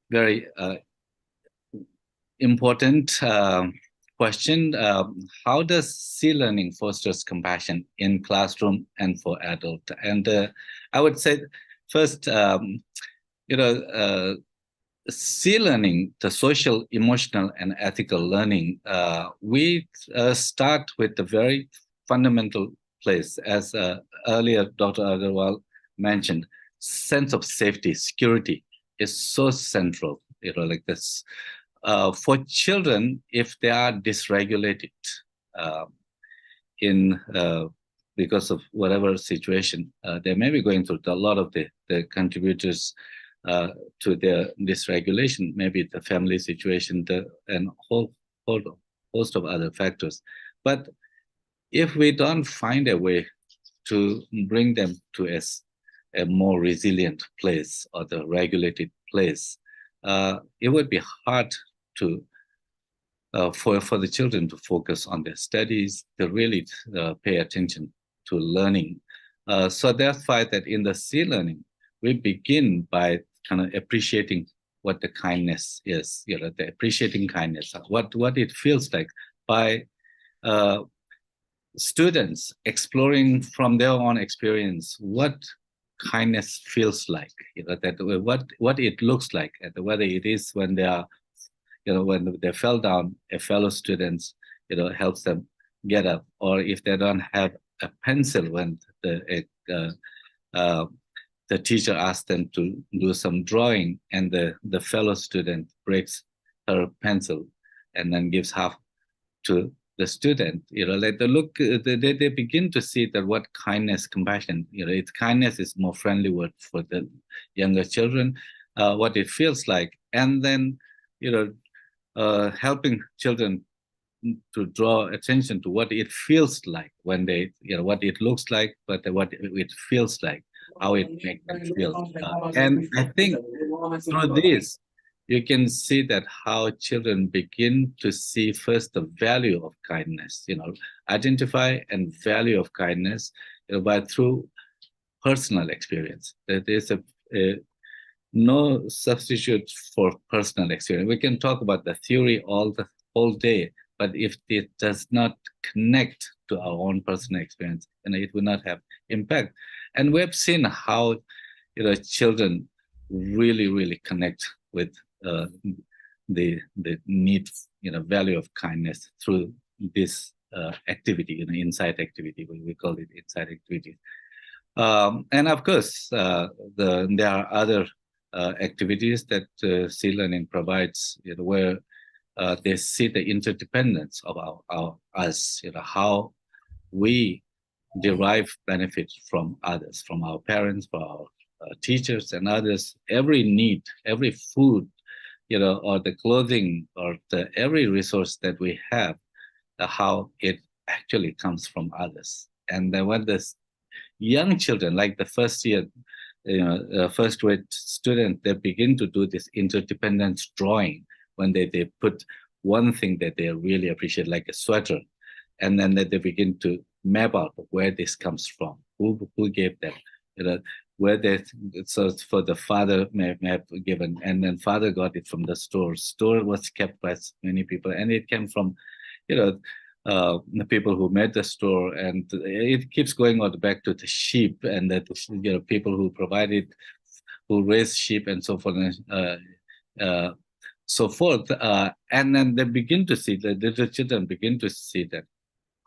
very important question. How does Sea Learning fosters compassion in classroom and for adult? And I would say first, Sea Learning, the social, emotional, and ethical learning, we start with the very fundamental place, as earlier Dr. Agarwal mentioned. Sense of safety, security is so central, like this. For children, if they are dysregulated because of whatever situation, they may be going through a lot of the contributors to their dysregulation, maybe the family situation, and whole host of other factors. But if we don't find a way to bring them to a more resilient place or the regulated place, it would be hard to for the children to focus on their studies, to really pay attention to learning. So that's why that in the Sea Learning, we begin by kind of appreciating what the kindness is, the appreciating kindness, what it feels like by students exploring from their own experience what kindness feels like, that what it looks like, and whether it is when they are, when they fell down, a fellow student, helps them get up, or if they don't have a pencil when the teacher asks them to do some drawing, and the fellow student breaks her pencil and then gives half to the student. Like they begin to see that what kindness, compassion, kindness is more friendly word for the younger children. what it feels like, and then helping children to draw attention to what it feels like when they, what it looks like, but what it feels like, how it makes them feel. And I think through this, you can see that how children begin to see first the value of kindness, identify and value of kindness, but through personal experience. There is no substitute for personal experience. We can talk about the theory all day, but if it does not connect to our own personal experience, it will not have impact. And we've seen how children really connect with the need, value of kindness through this activity, insight activity. We call it insight activity. And of course, there are other activities that sea learning provides, where they see the interdependence of us, how we derive benefit from others, from our parents, from our teachers and others. Every need, every food, or the clothing, or every resource that we have, how it actually comes from others. And then when the young children, like the first year, first grade student, they begin to do this interdependence drawing when they put one thing that they really appreciate, like a sweater, and then they begin to map out where this comes from, who gave them, where they, so for the father may have given, and then father got it from the store. Store was kept by many people, and it came from, the people who made the store, and it keeps going on back to the sheep, and that people who provided, who raised sheep, and so forth, and then they begin to see the children begin to see that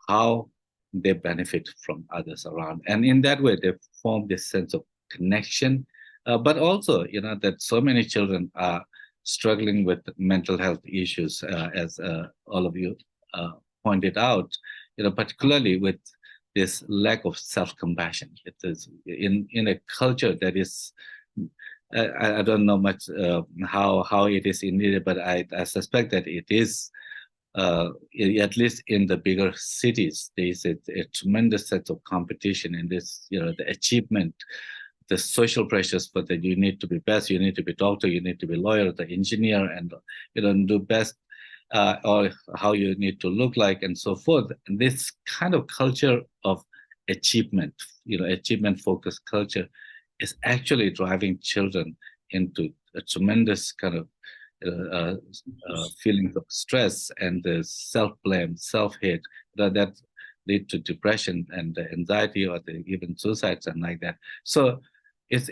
how they benefit from others around, and in that way they form this sense of connection. But also, that so many children are struggling with mental health issues, as all of you pointed out, particularly with this lack of self-compassion. It is in a culture that is, I don't know much how it is in India, but I suspect that it is, at least in the bigger cities, there is a tremendous set of competition in this, the achievement, the social pressures for that you need to be best, you need to be doctor, you need to be lawyer, the engineer, and do best, or how you need to look like, and so forth. And this kind of culture of achievement, achievement-focused culture, is actually driving children into a tremendous kind of feelings of stress and self-blame, self-hate, that lead to depression and anxiety, or even suicides and like that. So it's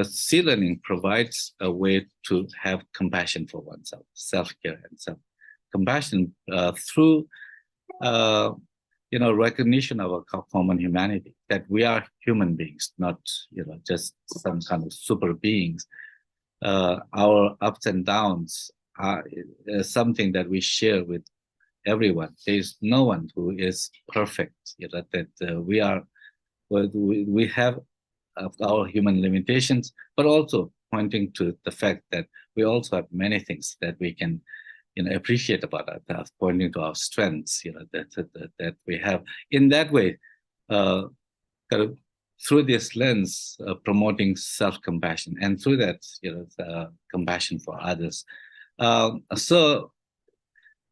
sea learning provides a way to have compassion for oneself, self-care and self-compassion through recognition of a common humanity, that we are human beings, not just some kind of super beings. Our ups and downs are something that we share with everyone. There is no one who is perfect. We are, we have our human limitations, but also pointing to the fact that we also have many things that we can appreciate about ourselves, pointing to our strengths, that we have. In that way, kind of through this lens, promoting self-compassion, and through that, compassion for others. So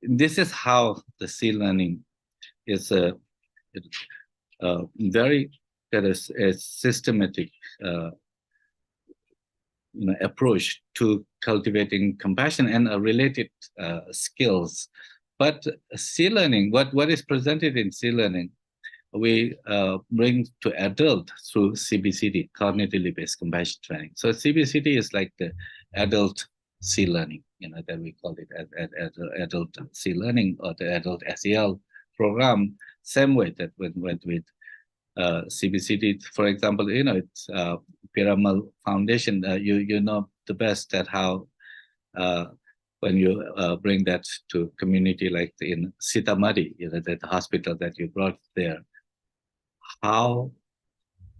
this is how the sea learning is a very a systematic approach to cultivating compassion and related skills. But sea learning, what is presented in sea learning, we bring to adult through CBCT, cognitively based compassion training. So CBCT is like the adult sea learning, that we call it as adult sea learning, or the adult SEL program. Same way that with CBCT, for example, it's Piramal Foundation. You know the best at how when you bring that to community, like in Sitamari, that hospital that you brought there, how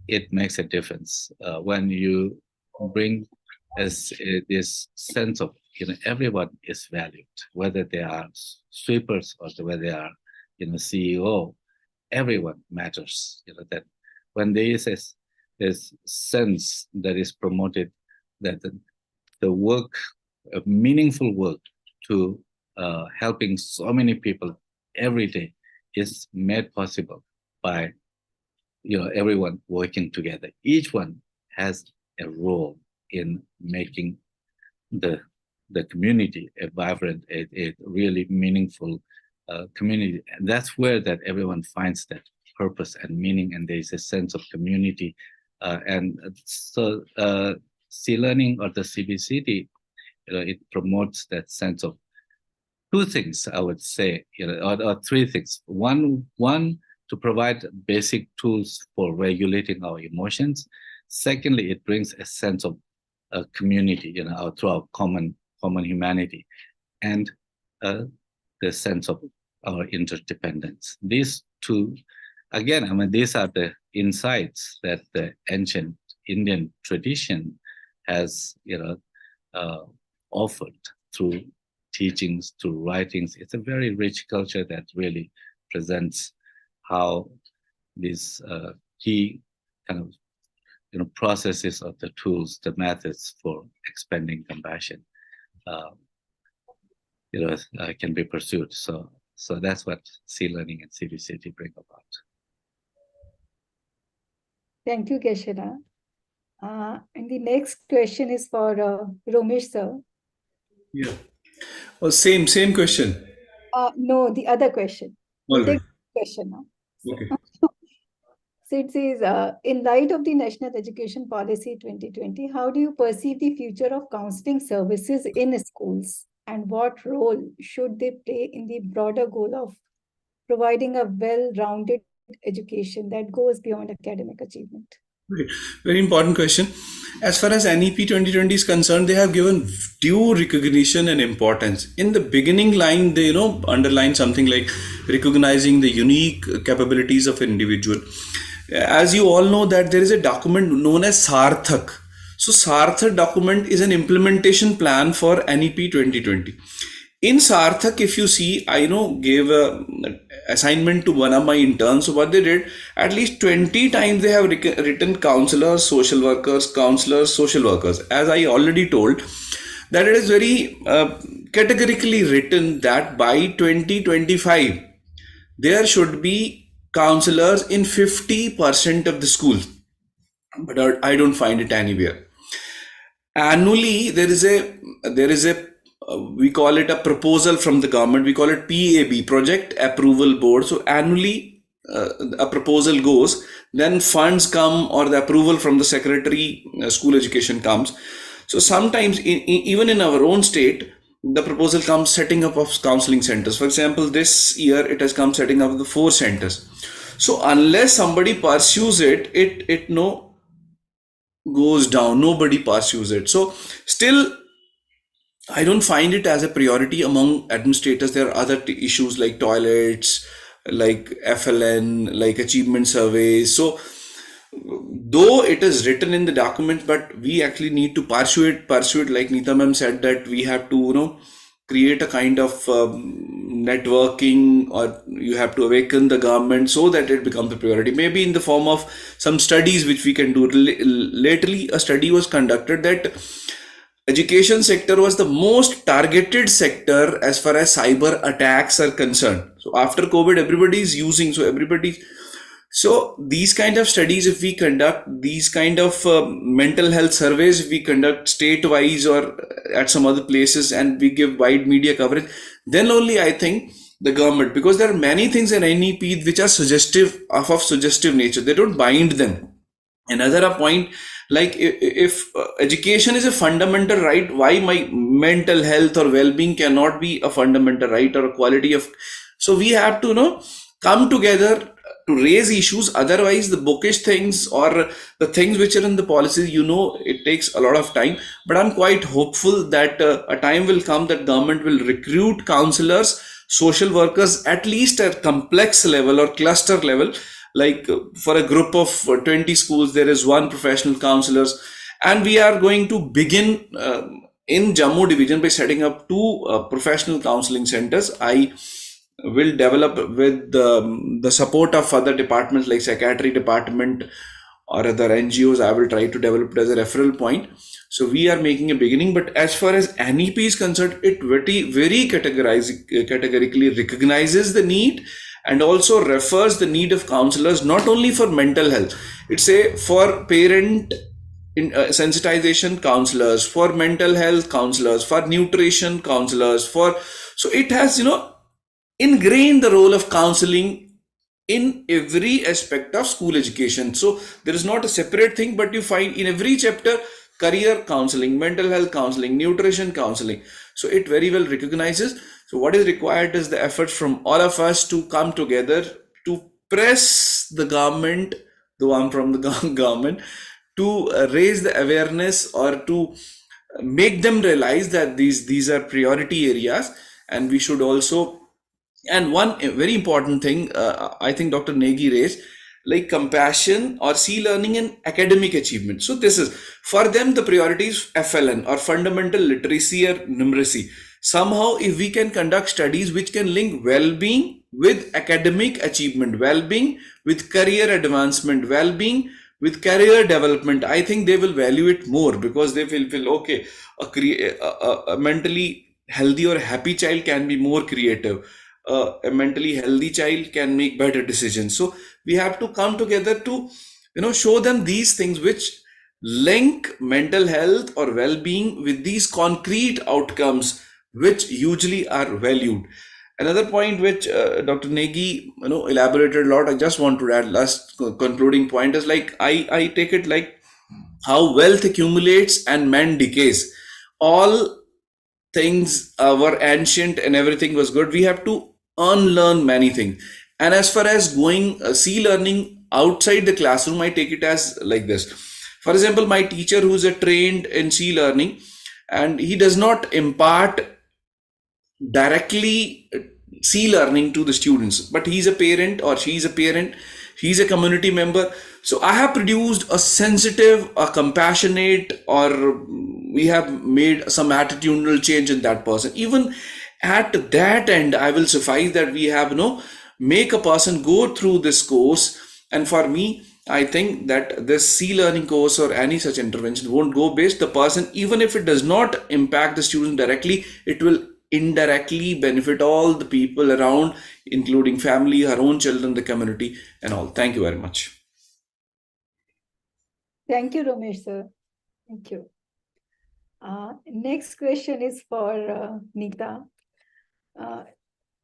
it makes a difference when you bring as this sense of everyone is valued, whether they are sweepers or whether they are CEO, everyone matters. That when there is this sense that is promoted, that the work, meaningful work to helping so many people every day is made possible by everyone working together. Each one has a role in making the community a vibrant, a really meaningful community. And that's where that everyone finds that purpose and meaning, and there is a sense of community. And so C-Learning or the CBCD, it promotes that sense of two things, I would say, or three things. One, to provide basic tools for regulating our emotions. Secondly, it brings a sense of community, through our common humanity, and the sense of our interdependence. These two, again, these are the insights that the ancient Indian tradition has, offered through teachings, through writings. It's a very rich culture that really presents how these key kind of processes of the tools, the methods for expanding compassion, can be pursued. So that's what C-Learning and CBCT bring about. Thank you, Geshe-la. And the next question is for Romesh sir. Yeah. Oh, same question. No, the other question. All We'll right. take the question now. Okay. So it says, in light of the National Education Policy 2020, how do you perceive the future of counseling services in schools? And what role should they play in the broader goal of providing a well-rounded education that goes beyond academic achievement? Right. Very important question. As far as NEP 2020 is concerned, they have given due recognition and importance. In the beginning line, they underline something like recognizing the unique capabilities of an individual. As you all know, that there is a document known as Sarthak. So Sarthak document is an implementation plan for NEP 2020. In Sarthak, if you see, I gave a assignment to one of my interns. So what they did, at least 20 times they have written counselors, social workers, counselors, social workers. As I already told, that it is very categorically written that by 2025, there should be counselors in 50% of the schools. But I don't find it anywhere. Annually, there is a we call it a proposal from the government. We call it PAB, Project Approval Board. So annually, a proposal goes, then funds come, or the approval from the Secretary, School Education comes. So sometimes, even in our own state, the proposal comes setting up of counseling centers. For example, this year it has come setting up the 4 centers. So unless somebody pursues it, it goes down. Nobody pursues it. So still, I don't find it as a priority among administrators. There are other issues like toilets, like FLN, like achievement surveys. So though it is written in the document, but we actually need to pursue it. Like Neeta ma'am said, that we have to, create a kind of networking, or you have to awaken the government so that it becomes a priority. Maybe in the form of some studies which we can do. Lately, a study was conducted that education sector was the most targeted sector as far as cyber attacks are concerned. So after COVID, everybody is using. So these kind of studies, if we conduct these kind of mental health surveys, if we conduct state-wise or at some other places, and we give wide media coverage, then only I think the government, because there are many things in NEP which are suggestive nature. They don't bind them. Another point, like if education is a fundamental right, why my mental health or well-being cannot be a fundamental right or a quality of? So we have to come together to raise issues. Otherwise, the bookish things or the things which are in the policies, it takes a lot of time. But I'm quite hopeful that a time will come that government will recruit counselors, social workers, at least at complex level or cluster level. Like for a group of 20 schools, there is one professional counselors, And we are going to begin in Jammu division by setting up 2 professional counseling centers. I will develop with the support of other departments like psychiatry department or other NGOs. I will try to develop it as a referral point. So we are making a beginning, but as far as NEP is concerned, it very categorically recognizes the need and also refers the need of counselors not only for mental health. It's a for parent sensitization counselors, for mental health counselors, for nutrition counselors, so it has ingrained the role of counseling in every aspect of school education. So there is not a separate thing, but you find in every chapter career counseling, mental health counseling, nutrition counseling. So it very well recognizes. So what is required is the efforts from all of us to come together to press the government, though I'm from the government, to raise the awareness or to make them realize that these are priority areas, and we should also. And one very important thing, I think Dr. Negi raised, like compassion or learning and academic achievement. So this is for them the priority is FLN or fundamental literacy or numeracy. Somehow, if we can conduct studies which can link well-being with academic achievement, well-being with career advancement, well-being with career development, I think they will value it more, because they will feel okay, a mentally healthy or happy child can be more creative. A mentally healthy child can make better decisions. So we have to come together to show them these things which link mental health or well-being with these concrete outcomes which usually are valued. Another point which Dr. Negi elaborated a lot, I just want to add last concluding point is like I take it like how wealth accumulates and man decays. All things were ancient and everything was good. We have to unlearn many things. And as far as going learning outside the classroom, I take it as like this. For example, my teacher who's a trained in learning, and he does not impart directly learning to the students, but he's a parent or she's a parent, he's a community member. So I have produced a sensitive, a compassionate, or we have made some attitudinal change in that person. Even at that end, I will suffice that we have make a person go through this course. And for me, I think that this learning course or any such intervention won't go based the person, even if it does not impact the student directly, it will indirectly benefit all the people around, including family, her own children, the community, and all. Thank you very much. Thank you, Ramesh sir. Thank you. Next question is for Neeta.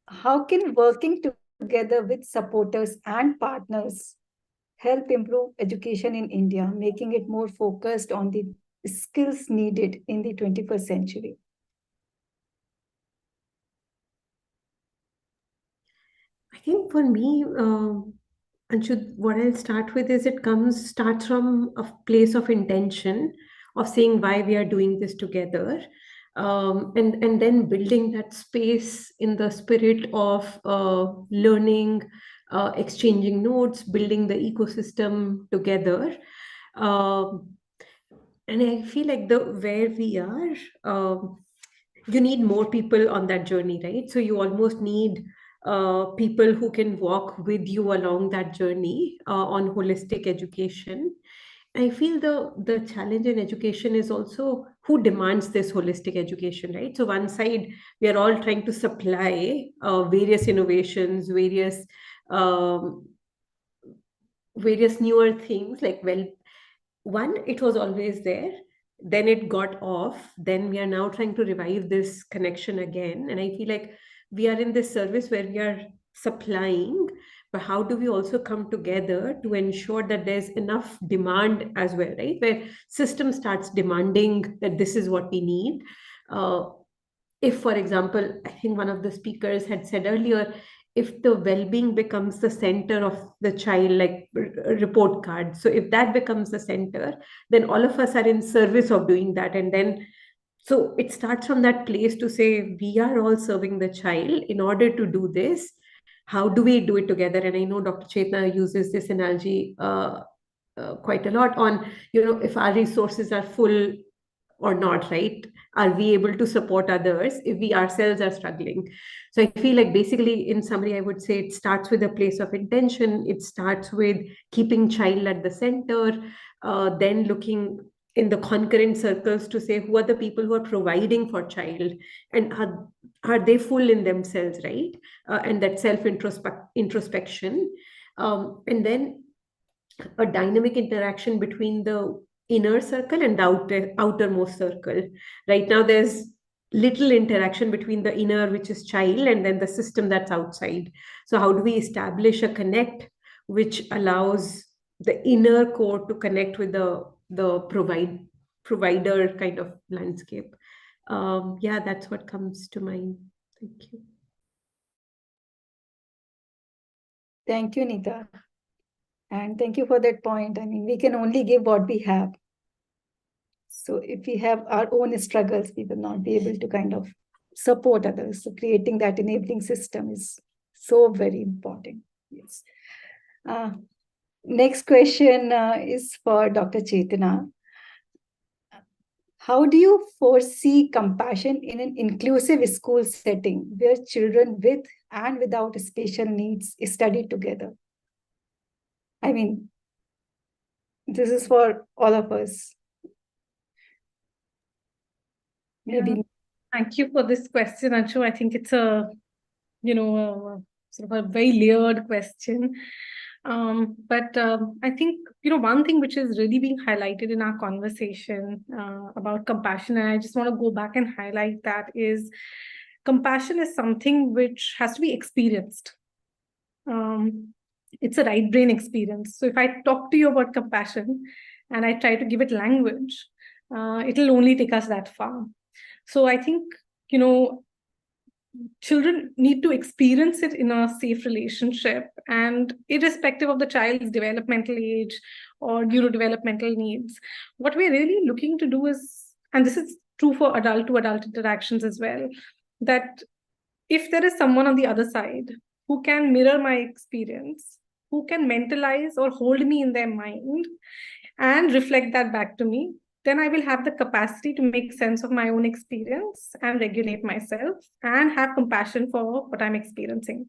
How can working together with supporters and partners help improve education in India, making it more focused on the skills needed in the 21st century? I think for me, Anshu, what I'll start with is it starts from a place of intention of saying why we are doing this together, and then building that space in the spirit of learning, exchanging notes, building the ecosystem together. And I feel like where we are, you need more people on that journey, right? So you almost need people who can walk with you along that journey on holistic education. I feel the challenge in education is also who demands this holistic education, right? So one side, we are all trying to supply various innovations, various newer things, like, well, one, it was always there, then it got off, then we are now trying to revive this connection again. And I feel like we are in this service where we are supplying, but how do we also come together to ensure that there's enough demand as well, right? Where system starts demanding that this is what we need. If, for example, I think one of the speakers had said earlier, if the well-being becomes the center of the child, like report card, so if that becomes the center, then all of us are in service of doing that. And then, so it starts from that place to say, we are all serving the child. In order to do this, how do we do it together? And I know Dr. Chetna uses this analogy quite a lot on, if our resources are full or not, right? Are we able to support others if we ourselves are struggling? So I feel like basically, in summary, I would say it starts with a place of intention. It starts with keeping child at the center, then looking in the concurrent circles to say who are the people who are providing for child, and are they full in themselves, right? And that introspection, and then a dynamic interaction between the inner circle and the outermost circle. Right now, there's little interaction between the inner, which is child, and then the system that's outside. So how do we establish a connect which allows the inner core to connect with the provider kind of landscape? Yeah, that's what comes to mind. Thank you. Thank you, Nita. And thank you for that point. I mean, we can only give what we have. So if we have our own struggles, we will not be able to kind of support others. So creating that enabling system is so very important. Yes. Next question is for Dr. Chetana. How do you foresee compassion in an inclusive school setting where children with and without special needs study together? I mean, this is for all of us. Maybe. Yeah. Thank you for this question, Anshu. I think it's a sort of a very layered question. But I think, one thing which is really being highlighted in our conversation about compassion, and I just want to go back and highlight that, is compassion is something which has to be experienced. It's a right brain experience. So if I talk to you about compassion and I try to give it language, it'll only take us that far. So I think, children need to experience it in a safe relationship, and irrespective of the child's developmental age or neurodevelopmental needs, what we're really looking to do is, and this is true for adult to adult interactions as well, that if there is someone on the other side who can mirror my experience, who can mentalize or hold me in their mind and reflect that back to me, then I will have the capacity to make sense of my own experience and regulate myself and have compassion for what I'm experiencing.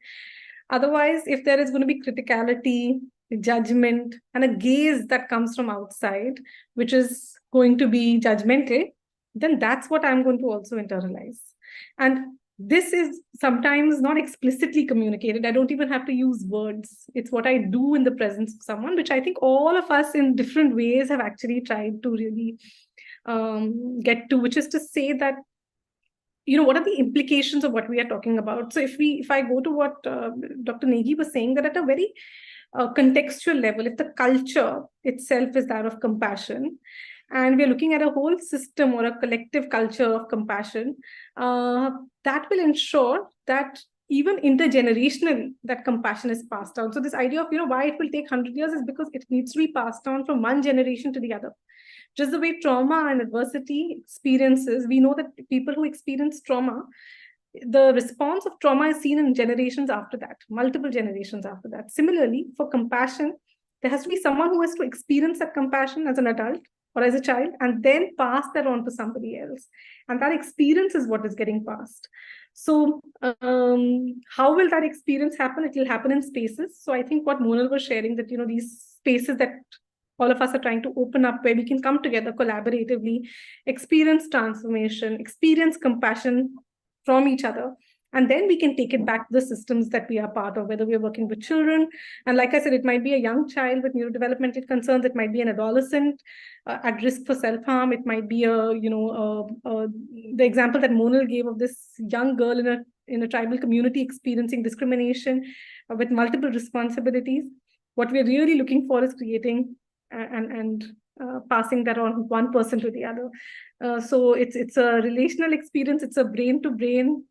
Otherwise, if there is going to be criticality, judgment, and a gaze that comes from outside, which is going to be judgmental, then that's what I'm going to also internalize. And this is sometimes not explicitly communicated. I don't even have to use words. It's what I do in the presence of someone, which I think all of us in different ways have actually tried to really get to, which is to say that, what are the implications of what we are talking about? So if I go to what Dr. Negi was saying, that at a very contextual level, if the culture itself is that of compassion, and we're looking at a whole system or a collective culture of compassion, that will ensure that even intergenerationally, that compassion is passed down. So this idea of, why it will take 100 years is because it needs to be passed down from one generation to the other. Just the way trauma and adversity experiences, we know that people who experience trauma, the response of trauma is seen in generations after that, multiple generations after that. Similarly, for compassion, there has to be someone who has to experience that compassion as an adult or as a child, and then pass that on to somebody else. And that experience is what is getting passed. So how will that experience happen? It will happen in spaces. So I think what Monal was sharing, that, these spaces that all of us are trying to open up, where we can come together collaboratively, experience transformation, experience compassion from each other, and then we can take it back to the systems that we are part of, whether we are working with children. And like I said, it might be a young child with neurodevelopmental concerns. It might be an adolescent at risk for self-harm. It might be the example that Monal gave of this young girl in a tribal community experiencing discrimination with multiple responsibilities. What we're really looking for is creating and passing that on one person to the other. So it's a relational experience. It's a brain-to-brain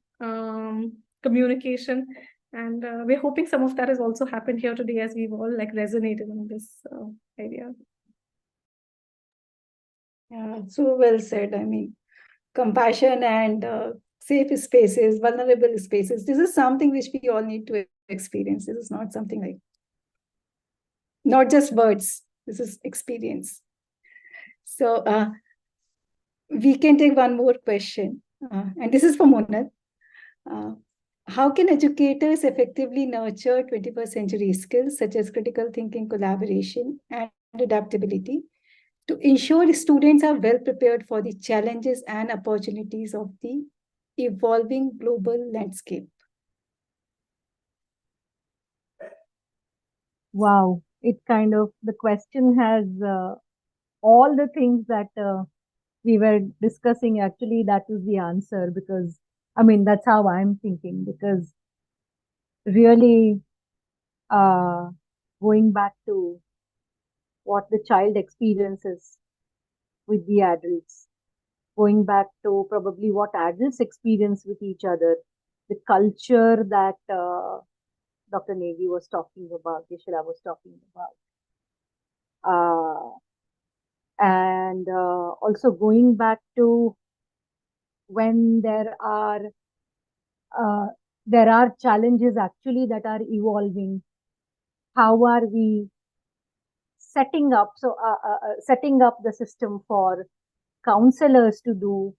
communication, and we're hoping some of that has also happened here today as we've all resonated on this idea. Yeah, so well said. I mean, compassion and safe spaces, vulnerable spaces, this is something which we all need to experience. This is not something not just words. This is experience. So we can take one more question, and this is for Monal. How can educators effectively nurture 21st century skills such as critical thinking, collaboration, and adaptability to ensure students are well prepared for the challenges and opportunities of the evolving global landscape? Wow, it kind of, the question has all the things that we were discussing. Actually, that is the answer, because I mean, that's how I'm thinking, because really going back to what the child experiences with the adults, going back to probably what adults experience with each other, the culture that Dr. Negi was talking about, Yeshila was talking about. And also going back to when there are challenges actually that are evolving, how are we setting up the system for counselors to do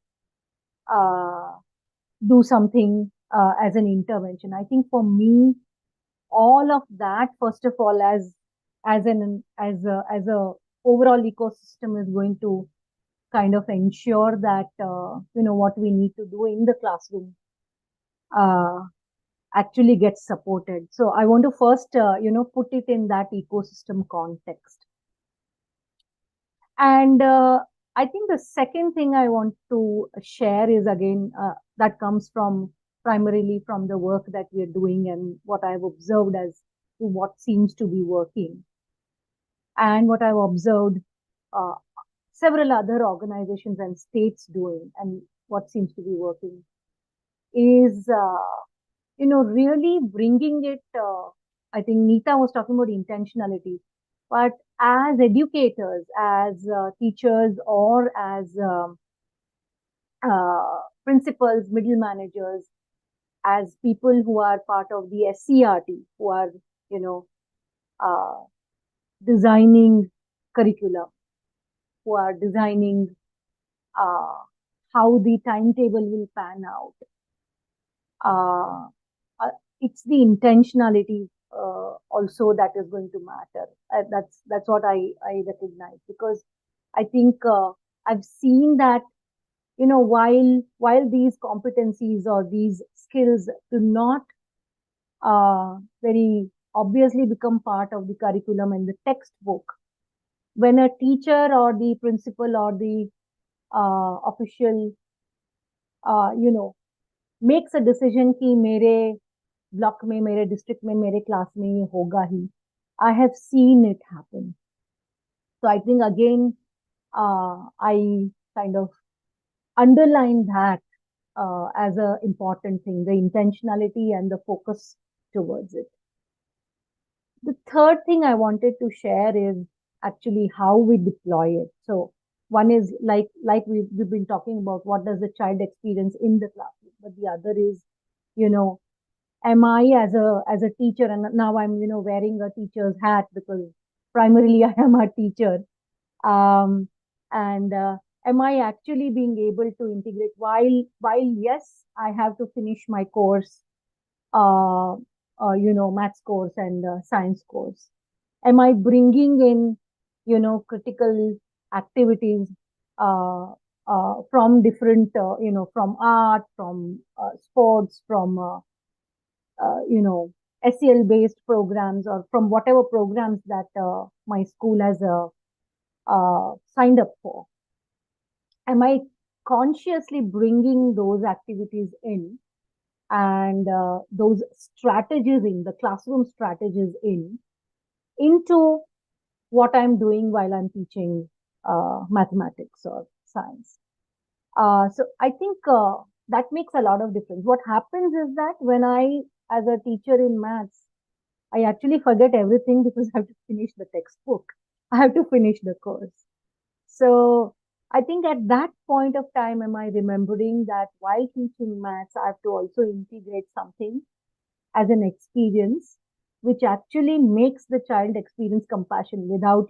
something as an intervention? I think for me, all of that, first of all, as a overall ecosystem is going to kind of ensure that what we need to do in the classroom actually gets supported. So I want to first put it in that ecosystem context. And I think the second thing I want to share is, again, that comes primarily from the work that we are doing and what I've observed as to what seems to be working, and what I've observed several other organizations and states doing, and what seems to be working is, really bringing it. I think Neeta was talking about intentionality, but as educators, as teachers, or as principals, middle managers, as people who are part of the SCRT, who are, designing curriculum, who are designing how the timetable will pan out. It's the intentionality also that is going to matter. That's what I recognize, because I think I've seen that while these competencies or these skills do not very obviously become part of the curriculum and the textbook, when a teacher or the principal or the official makes a decision कि मेरे block में, मेरे district में, मेरे class में ये होगा ही, I have seen it happen. So I think again I kind of underline that as an important thing, the intentionality and the focus towards it. The third thing I wanted to share is actually how we deploy it. So one is like we've been talking about, what does the child experience in the classroom, but the other is, am I as a teacher, and now I'm wearing a teacher's hat because primarily I am a teacher, and am I actually being able to integrate while yes, I have to finish my course, maths course and science course, am I bringing in critical activities from different from art, from sports, from SEL based programs, or from whatever programs that my school has signed up for? Am I consciously bringing those activities in, and those strategies in the classroom, strategies into what I'm doing while I'm teaching mathematics or science? So I think that makes a lot of difference. What happens is that when I, as a teacher in maths, I actually forget everything because I have to finish the textbook. I have to finish the course. So I think at that point of time, am I remembering that while teaching maths, I have to also integrate something as an experience, which actually makes the child experience compassion without,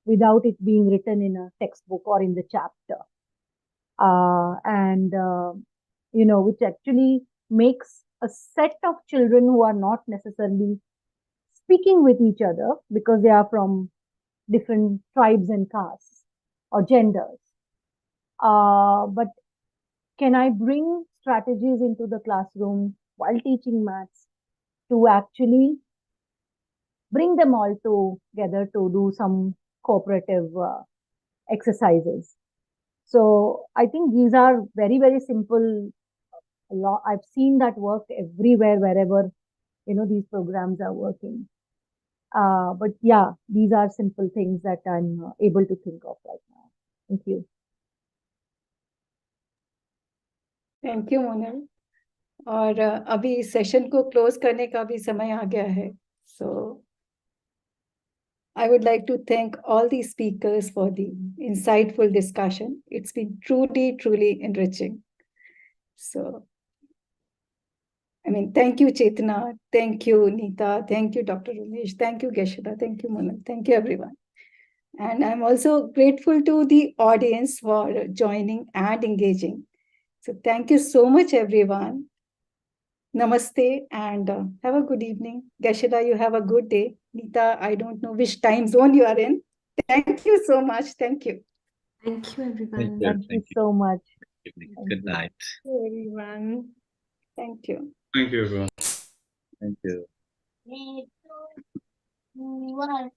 without it being written in a textbook or in the chapter. Which actually makes a set of children who are not necessarily speaking with each other because they are from different tribes and castes or genders. But can I bring strategies into the classroom while teaching maths to actually bring them all together to do some cooperative exercises? So I think these are very, very simple. I've seen that work everywhere, wherever, these programs are working. But yeah, these are simple things that I'm able to think of right now. Thank you. Thank you Monal. और अभी session को close करने का भी समय आ गया है. So I would like to thank all the speakers for the insightful discussion. It's been truly, truly enriching. So, thank you, Chetna. Thank you, Neeta. Thank you, Dr. Umesh. Thank you, Geshada. Thank you, Monal. Thank you, everyone. And I'm also grateful to the audience for joining and engaging. So thank you so much, everyone. Namaste and have a good evening. Gashida, you have a good day. Neeta, I don't know which time zone you are in. Thank you so much. Thank you. Thank you, everyone. Thank you so much. Good night. Everyone. Thank you. Thank you, everyone. Thank you. 3, 2, 1.